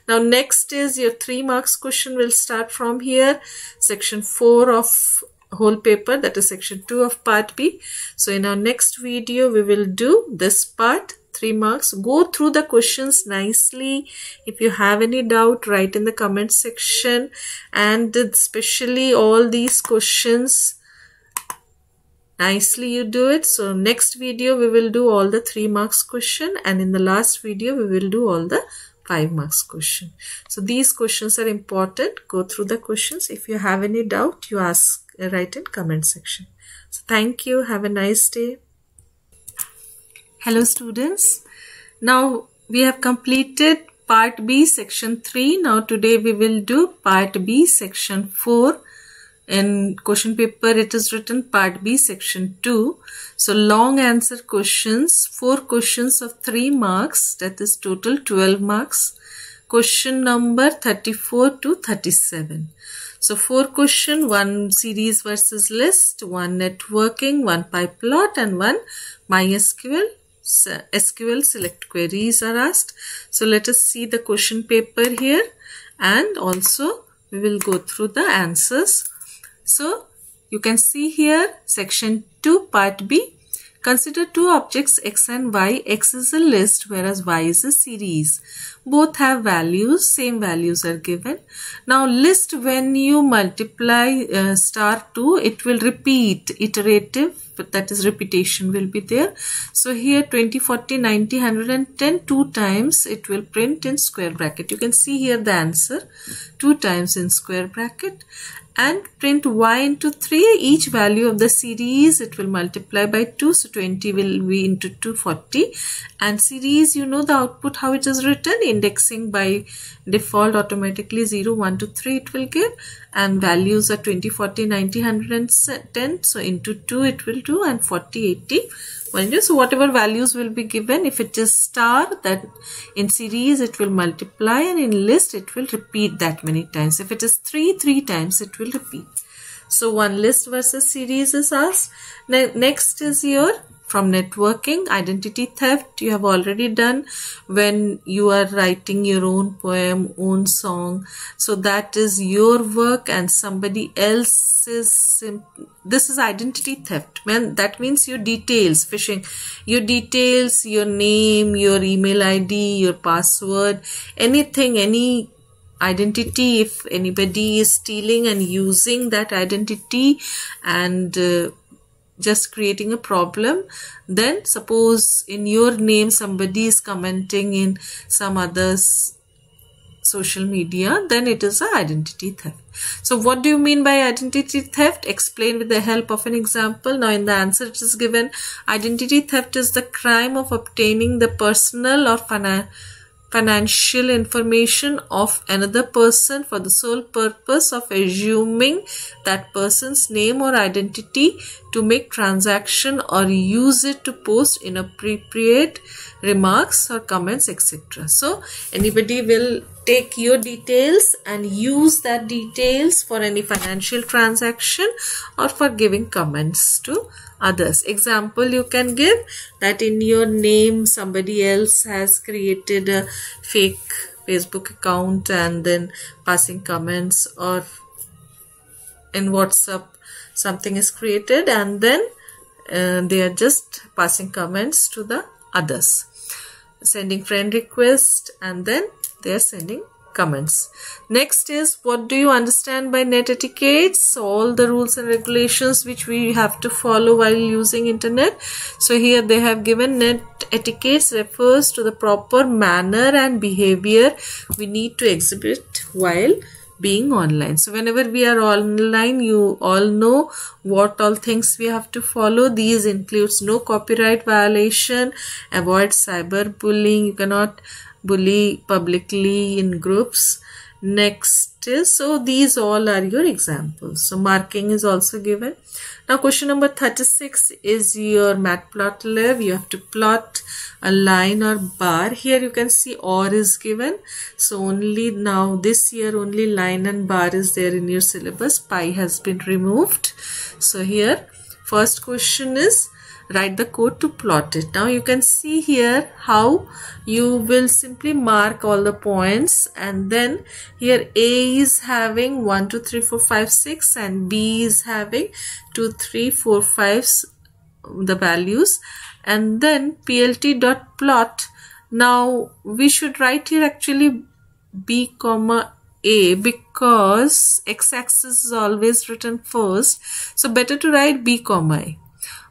Now next is your 3 marks question will start from here. Section 4 of whole paper, that is section 2 of part B. So in our next video we will do this part, 3 marks. Go through the questions nicely. If you have any doubt, write in the comment section. And especially all these questions, nicely you do it. So next video we will do all the 3 marks question, and in the last video we will do all the 5 marks question. So these questions are important. Go through the questions. If you have any doubt, you write in comment section. So thank you. Have a nice day. Hello students. Now we have completed part B section 3. Now today we will do part B section 4. In question paper it is written part B section 2. So long answer questions, 4 questions of 3 marks, that is total 12 marks. Question number 34 to 37. So 4 question, 1 series versus list, 1 networking, 1 pipeplot, and 1 MySQL SQL select queries are asked. So let us see the question paper here, and also we will go through the answers. So you can see here section 2 part B. Consider two objects x and y. X is a list whereas y is a series. Both have values, same values are given. Now list, when you multiply star 2, it will repeat, iterative, that is repetition will be there. So here 20, 40, 90, 110, 2 times it will print in square bracket. You can see here the answer 2 times in square bracket. And print y into 3, each value of the series it will multiply by 2, so 20 will be into 240. And series, you know the output how it is written, indexing by default automatically 0, 1 to 3 it will give, and values are 20, 40, 90, 110, so into 2 it will do, and 40, 80. So whatever values will be given, if it is star, that in series it will multiply, and in list it will repeat that many times. If it is 3 times it will repeat. So one list versus series is asked. Next is your from networking, identity theft. You have already done when you are writing your own poem, own song. So that is your work and somebody else's. This is identity theft. That means your details, phishing, your details, your name, your email ID, your password, anything, any identity. If anybody is stealing and using that identity and just creating a problem, then suppose in your name somebody is commenting in some other's social media, then it is an identity theft. So what do you mean by identity theft? Explain with the help of an example. Now in the answer it is given, identity theft is the crime of obtaining the personal or financial information of another person for the sole purpose of assuming that person's name or identity to make transaction or use it to post inappropriate remarks or comments, etc. So anybody will take your details and use that details for any financial transaction or for giving comments to others. Example you can give that in your name somebody else has created a fake Facebook account and then passing comments, or in WhatsApp something is created and then they are just passing comments to the others, sending friend request and then they are sending comments. Next is, what do you understand by net etiquettes? All the rules and regulations which we have to follow while using internet. So here they have given net etiquettes refers to the proper manner and behavior we need to exhibit while being online. So whenever we are online, you all know what all things we have to follow. These includes no copyright violation, avoid cyberbullying, you cannot bully publicly in groups. Next is, so these all are your examples. So marking is also given. Now question number 36 is your Matplotlib. You have to plot a line or bar. Here you can see or is given. So only now this year only line and bar is there in your syllabus. Pi has been removed. So here first question is, write the code to plot it. Now you can see here how you will simply mark all the points, and then here A is having 1, 2, 3, 4, 5, 6 and B is having 2, 3, 4, 5 the values, and then plt.plot. Now we should write here actually B comma A because x-axis is always written first, so better to write B comma A.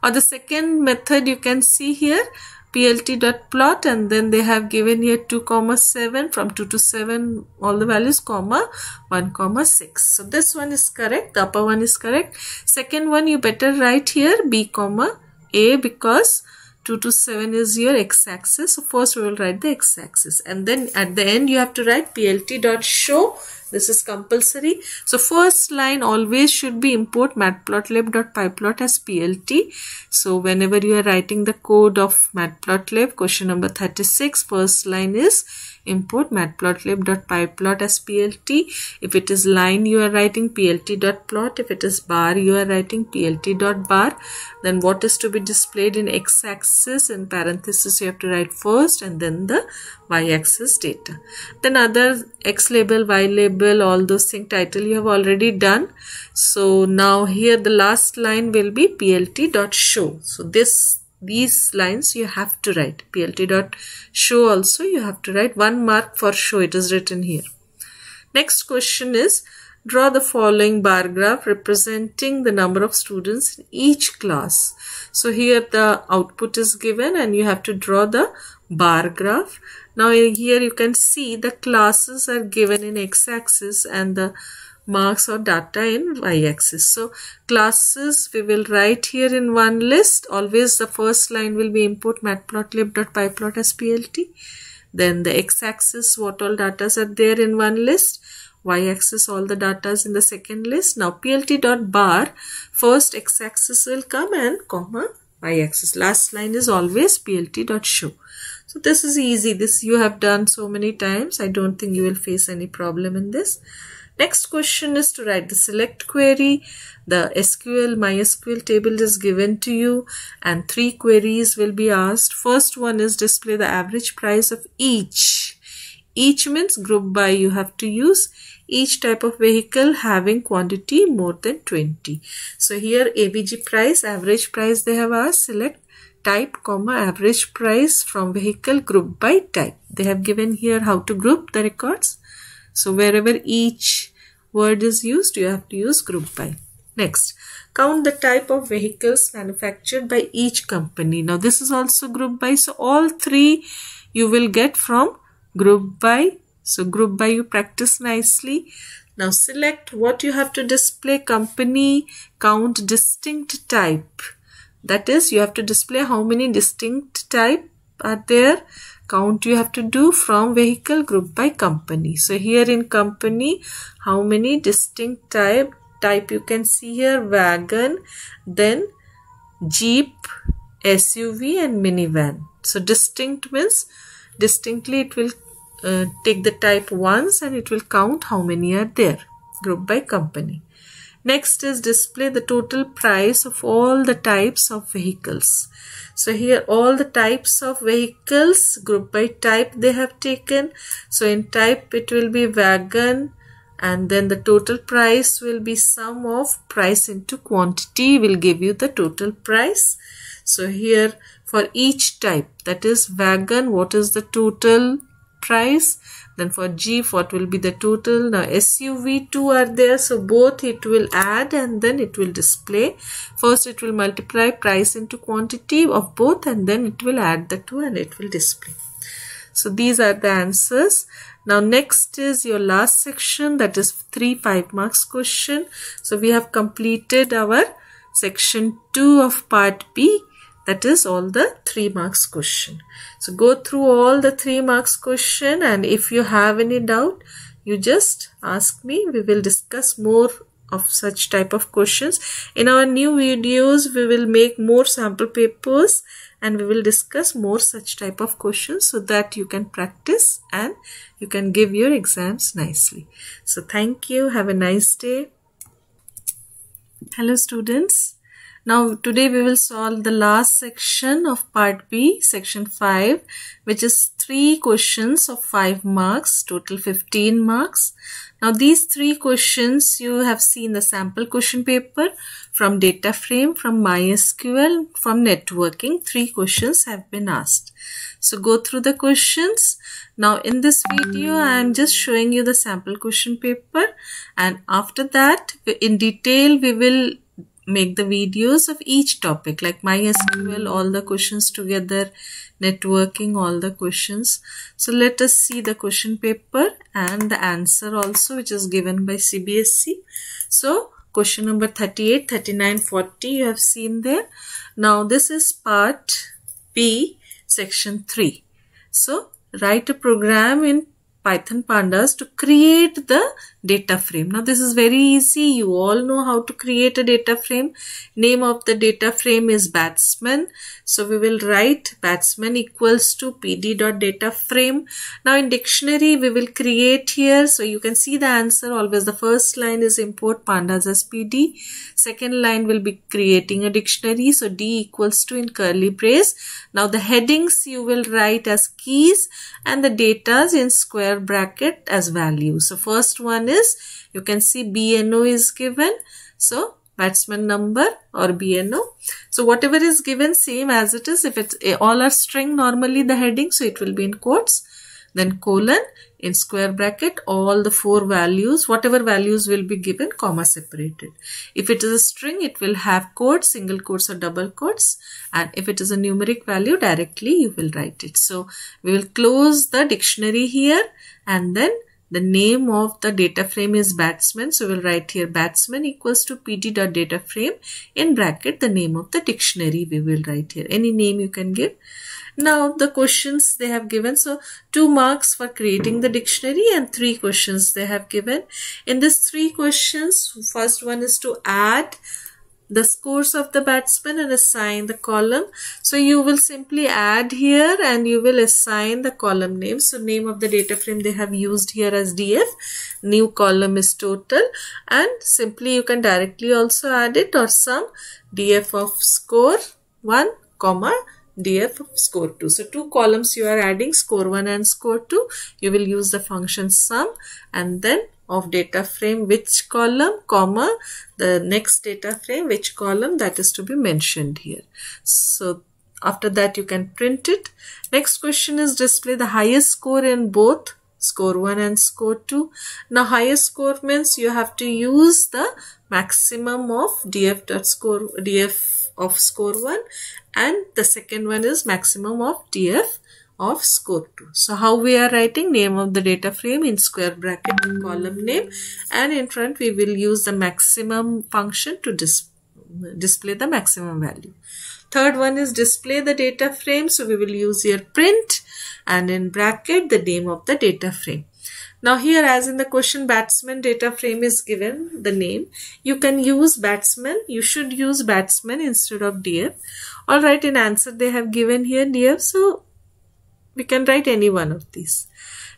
Or the second method you can see here, plt.plot, and then they have given here 2, 7 from 2 to 7 all the values, comma 1, 6. So this one is correct, the upper one is correct. Second one you better write here B comma A because 2 to 7 is your x-axis. So first we will write the x-axis and then at the end you have to write plt.show. This is compulsory. So first line always should be import matplotlib.pyplot as plt. So whenever you are writing the code of Matplotlib, question number 36, first line is import matplotlib.pyplot as plt. If it is line you are writing plt.plot. If it is bar you are writing plt.bar. Then what is to be displayed in x-axis in parenthesis you have to write first and then the y-axis data. Then other x label, y label, all those things, title you have already done. So now here the last line will be plt.show. So this these lines you have to write. PLT.show also you have to write 1 mark for show. It is written here. Next question is, draw the following bar graph representing the number of students in each class. So here the output is given and you have to draw the bar graph. Now here you can see the classes are given in x-axis and the marks or data in y-axis. So classes we will write here in one list. Always the first line will be input matplotlib.pyplot as PLT. Then the x-axis, what all data are there in one list. Y-axis, all the data is in the second list. Now PLT.bar, first x-axis will come and comma y-axis. Last line is always PLT.show. So this is easy. This you have done so many times. I don't think you will face any problem in this. Next question is to write the select query. The MySQL table is given to you and 3 queries will be asked. First one is display the average price of each. Each means group by you have to use each type of vehicle having quantity more than 20. So here AVG price, average price they have asked. Select type, comma, average price from vehicle group by type. They have given here how to group the records. So wherever each word is used, you have to use group by. Next, count the type of vehicles manufactured by each company. Now this is also group by. So all 3 you will get from group by. So group by you practice nicely. Now select what you have to display. Company, count distinct type. That is, you have to display how many distinct type are there. Count you have to do from vehicle group by company. So here in company, how many distinct type you can see here, wagon, then jeep, SUV and minivan. So distinct means distinctly it will take the type once and it will count how many are there, group by company. Next is display the total price of all the types of vehicles. So here all the types of vehicles, group by type they have taken. So in type it will be wagon and then the total price will be sum of price into quantity will give you the total price. So here for each type, that is wagon, what is the total price? Then for Jeep, what will be the total? Now SUV 2 are there, so both it will add and then it will display. First it will multiply price into quantity of both and then it will add the 2 and it will display. So these are the answers. Now next is your last section, that is 3 5 marks question. So we have completed our section 2 of part B. That is all the 3 marks question. So go through all the 3 marks question and if you have any doubt, you just ask me. We will discuss more of such type of questions. In our new videos, we will make more sample papers and we will discuss more such type of questions so that you can practice and you can give your exams nicely. So thank you. Have a nice day. Hello students. Now today we will solve the last section of part B, section 5, which is 3 questions of 5 marks, total 15 marks. Now these 3 questions you have seen the sample question paper from data frame, from MySQL, from networking. 3 questions have been asked. So go through the questions. Now in this video I am just showing you the sample question paper and after that in detail we will make the videos of each topic like MySQL, all the questions together, networking, all the questions. So let us see the question paper and the answer also, which is given by CBSE. So question number 38, 39, 40 you have seen there. Now this is part B, section 3. So write a program in Python Pandas to create the data frame. Now this is very easy. You all know how to create a data frame. Name of the data frame is batsman. So we will write batsman equals to pd.dataframe. Now in dictionary we will create here. So you can see the answer always. The first line is import pandas as pd. Second line will be creating a dictionary. So d equals to in curly brace. Now the headings you will write as keys and the datas in square bracket as values. So first one is, you can see BNO is given. So batsman number or BNO. So whatever is given, same as it is. If it's all are string, normally the heading, so it will be in quotes. Then colon, in square bracket, all the 4 values, whatever values will be given, comma separated. If it is a string, it will have quotes, single quotes or double quotes. And if it is a numeric value, directly you will write it. So we will close the dictionary here, and then the name of the data frame is batsman. So we'll write here batsman equals to pt.dataframe, in bracket the name of the dictionary we will write here. Any name you can give. Now the questions they have given. So 2 marks for creating the dictionary and 3 questions they have given. In this 3 questions, first one is to add the scores of the batsman and assign the column. So you will simply add here and you will assign the column name. So name of the data frame they have used here as DF. New column is total, and simply you can directly also add it, or sum DF of score 1, comma DF of score 2. So 2 columns you are adding, score 1 and score 2. You will use the function sum, and then of data frame which column, comma the next data frame which column, that is to be mentioned here. So after that you can print it. Next question is display the highest score in both score 1 and score 2. Now highest score means you have to use the maximum of DF of score 1, and the second one is maximum of DF of score 2. So how we are writing? Name of the data frame in square bracket column name, and in front we will use the maximum function to display the maximum value. Third one is display the data frame. So we will use here print, and in bracket the name of the data frame. Now here, as in the question, batsman data frame is given the name. You can use batsman. You should use batsman instead of DF. Alright, in answer they have given here DF. So we can write any one of these.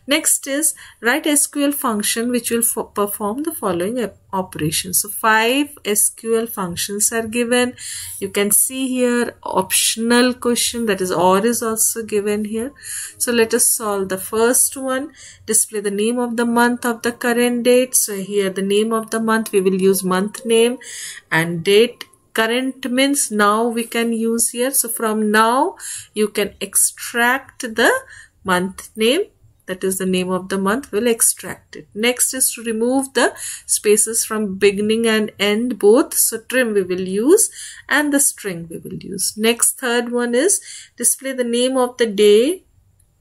Next is write SQL function which will perform the following operations. So 5 SQL functions are given. You can see here optional question, that is OR is also given here. So let us solve the first one. Display the name of the month of the current date. So here the name of the month we will use month name, and date current means now we can use here. So from now you can extract the month name, that is the name of the month, will extract it. Next is to remove the spaces from beginning and end both. So trim we will use, and the string we will use. Next, third one is display the name of the day,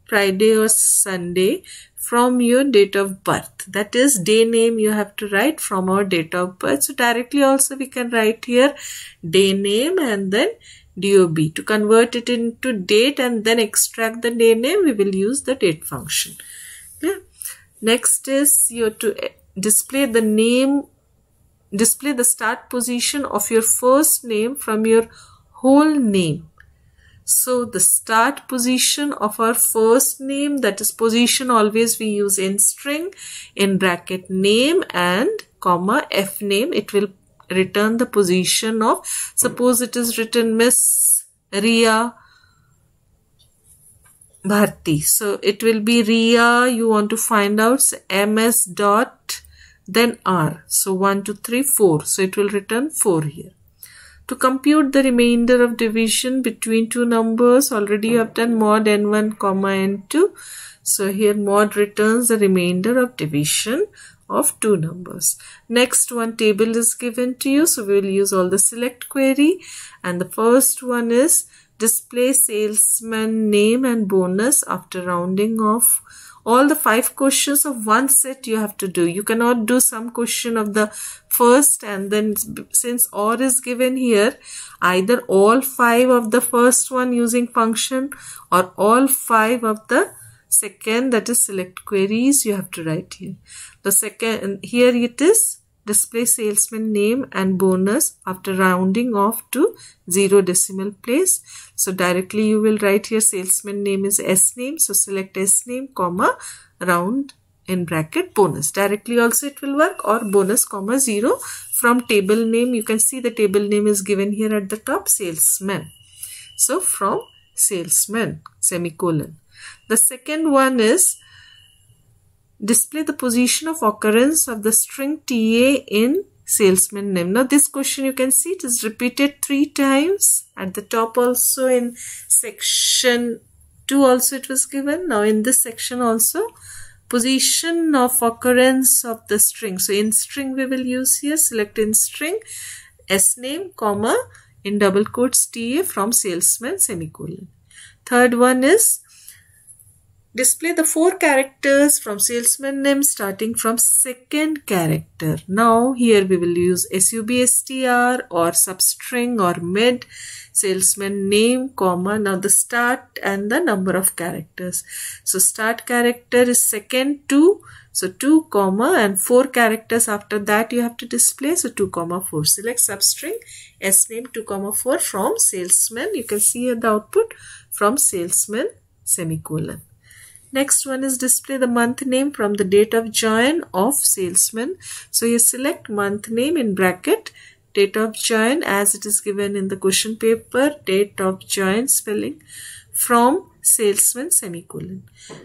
Friday or Sunday, from your date of birth. That is day name you have to write from our date of birth. So directly also we can write here day name and then DOB. To convert it into date and then extract the day name, we will use the date function. Yeah. Next is you have to display the name, display the start position of your first name from your whole name. So the start position of our first name, that is position, always we use in string, in bracket name and comma F name. It will return the position of, suppose it is written Miss Ria Bharti. So it will be Ria, you want to find out, so MS dot then R. So 1, 2, 3, 4. So it will return 4 here. To compute the remainder of division between two numbers, already you have done mod n1 comma n2. So here mod returns the remainder of division of two numbers. Next one, table is given to you. So we will use all the select query. And the first one is display salesman name and bonus after rounding off. All the 5 questions of one set you have to do. You cannot do some question of the first, and then since OR is given here, either all 5 of the first one using function or all 5 of the second, that is select queries, you have to write here. The second, here it is display salesman name and bonus after rounding off to 0 decimal place. So directly you will write here salesman name is S name. So select S name comma round in bracket bonus. Directly also it will work, or bonus comma 0 from table name. You can see the table name is given here at the top, salesman. So from salesman semicolon. The second one is display the position of occurrence of the string TA in salesman name. Now this question you can see it is repeated 3 times. At the top also in section 2 also it was given. Now in this section also, position of occurrence of the string. So in string we will use here, select in string, S name, comma, in double quotes TA from salesman, semicolon. Third one is display the 4 characters from salesman name starting from second character. Now here we will use SUBSTR or substring or mid, salesman name, comma, now the start and the number of characters. So start character is second 2, so 2 comma and 4 characters after that you have to display, so 2 comma 4. Select substring S name 2 comma 4 from salesman. You can see here the output from salesman, semicolon. Next one is display the month name from the date of join of salesman. So you select month name in bracket, date of join as it is given in the question paper, date of join spelling from salesman, semicolon.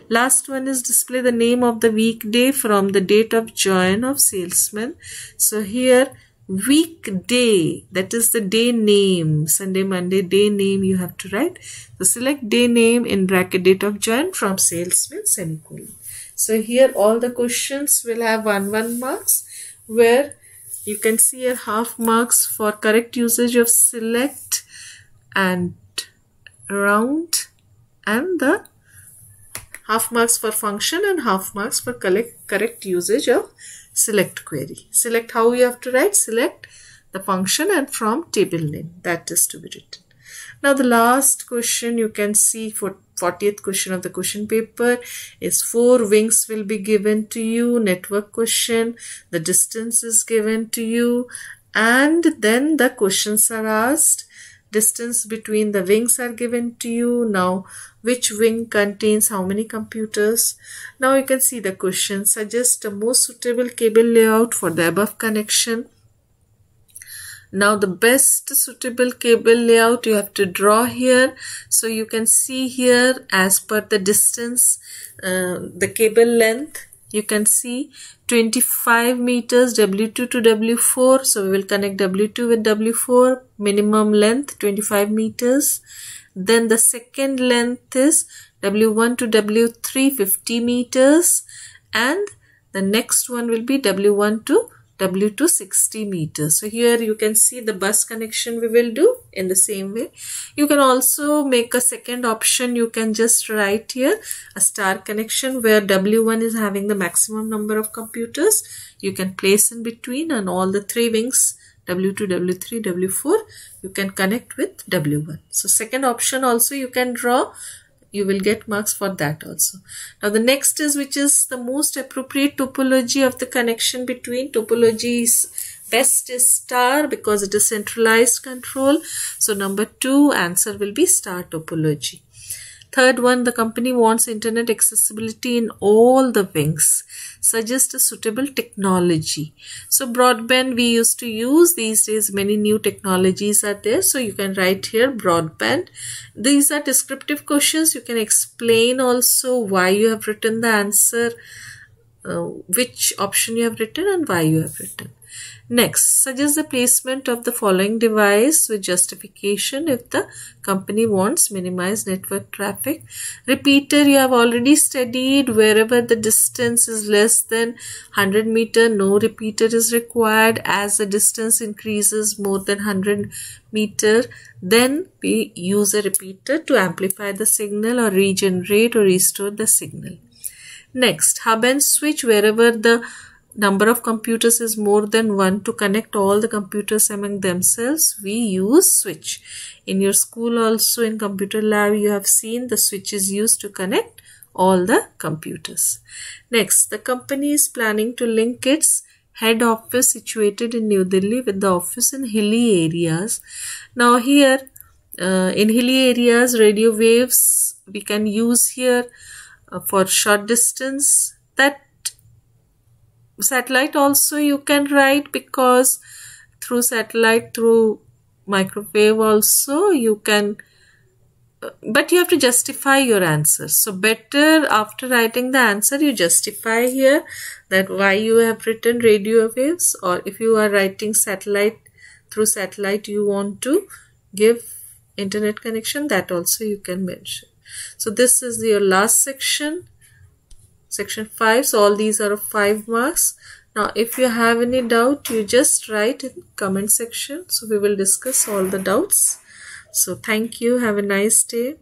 Last one is display the name of the weekday from the date of join of salesman. So here weekday, that is the day name, Sunday, Monday, day name you have to write. So select day name in bracket, date of join from salesman, semicolon. So here all the questions will have 1 marks, where you can see here half marks for correct usage of select and round, and the half marks for function and half marks for correct usage of select query. Select how you have to write, select the function and from table name, that is to be written. Now the last question you can see for 40th question of the question paper is 4 wings will be given to you, network question, the distance is given to you, and then the questions are asked. Distance between the wings are given to you. Now which wing contains how many computers? Now you can see the question. Suggest the most suitable cable layout for the above connection. Now the best suitable cable layout you have to draw here. So you can see here as per the distance, the cable length. You can see 25 meters W2 to W4. So we will connect W2 with W4. Minimum length 25 meters. Then the second length is W1 to W3 50 meters. And the next one will be W1 to W2 60 meters. So here you can see the bus connection we will do in the same way. You can also make a second option. You can just write here a star connection where W1 is having the maximum number of computers. You can place in between, and all the 3 wings W2, W3, W4 you can connect with W1. So second option also you can draw. You will get marks for that also. Now the next is which is the most appropriate topology of the connection between. Topologies best is star because it is centralized control. So number 2 answer will be star topology. Third one, the company wants internet accessibility in all the wings. Suggest a suitable technology. So broadband we used to use. These days many new technologies are there. So you can write here broadband. These are descriptive questions. You can explain also why you have written the answer, which option you have written and why you have written. Next, suggest the placement of the following device with justification if the company wants minimize network traffic. Repeater you have already studied. Wherever the distance is less than 100 meter, no repeater is required. As the distance increases more than 100 meter, then we use a repeater to amplify the signal or regenerate or restore the signal. Next, hub and switch. Wherever the number of computers is more than 1 to connect all the computers among themselves, we use switch. In your school also in computer lab you have seen the switch is used to connect all the computers. Next, the company is planning to link its head office situated in New Delhi with the office in hilly areas. Now here in hilly areas radio waves we can use here for short distance. That satellite also you can write because through satellite, through microwave also you can but you have to justify your answer. So better after writing the answer, you justify here that why you have written radio waves, or if you are writing satellite, through satellite you want to give internet connection, that also you can mention. So this is your last section, section 5. So all these are of 5 marks. Now if you have any doubt, you just write in comment section. So we will discuss all the doubts. So thank you. Have a nice day.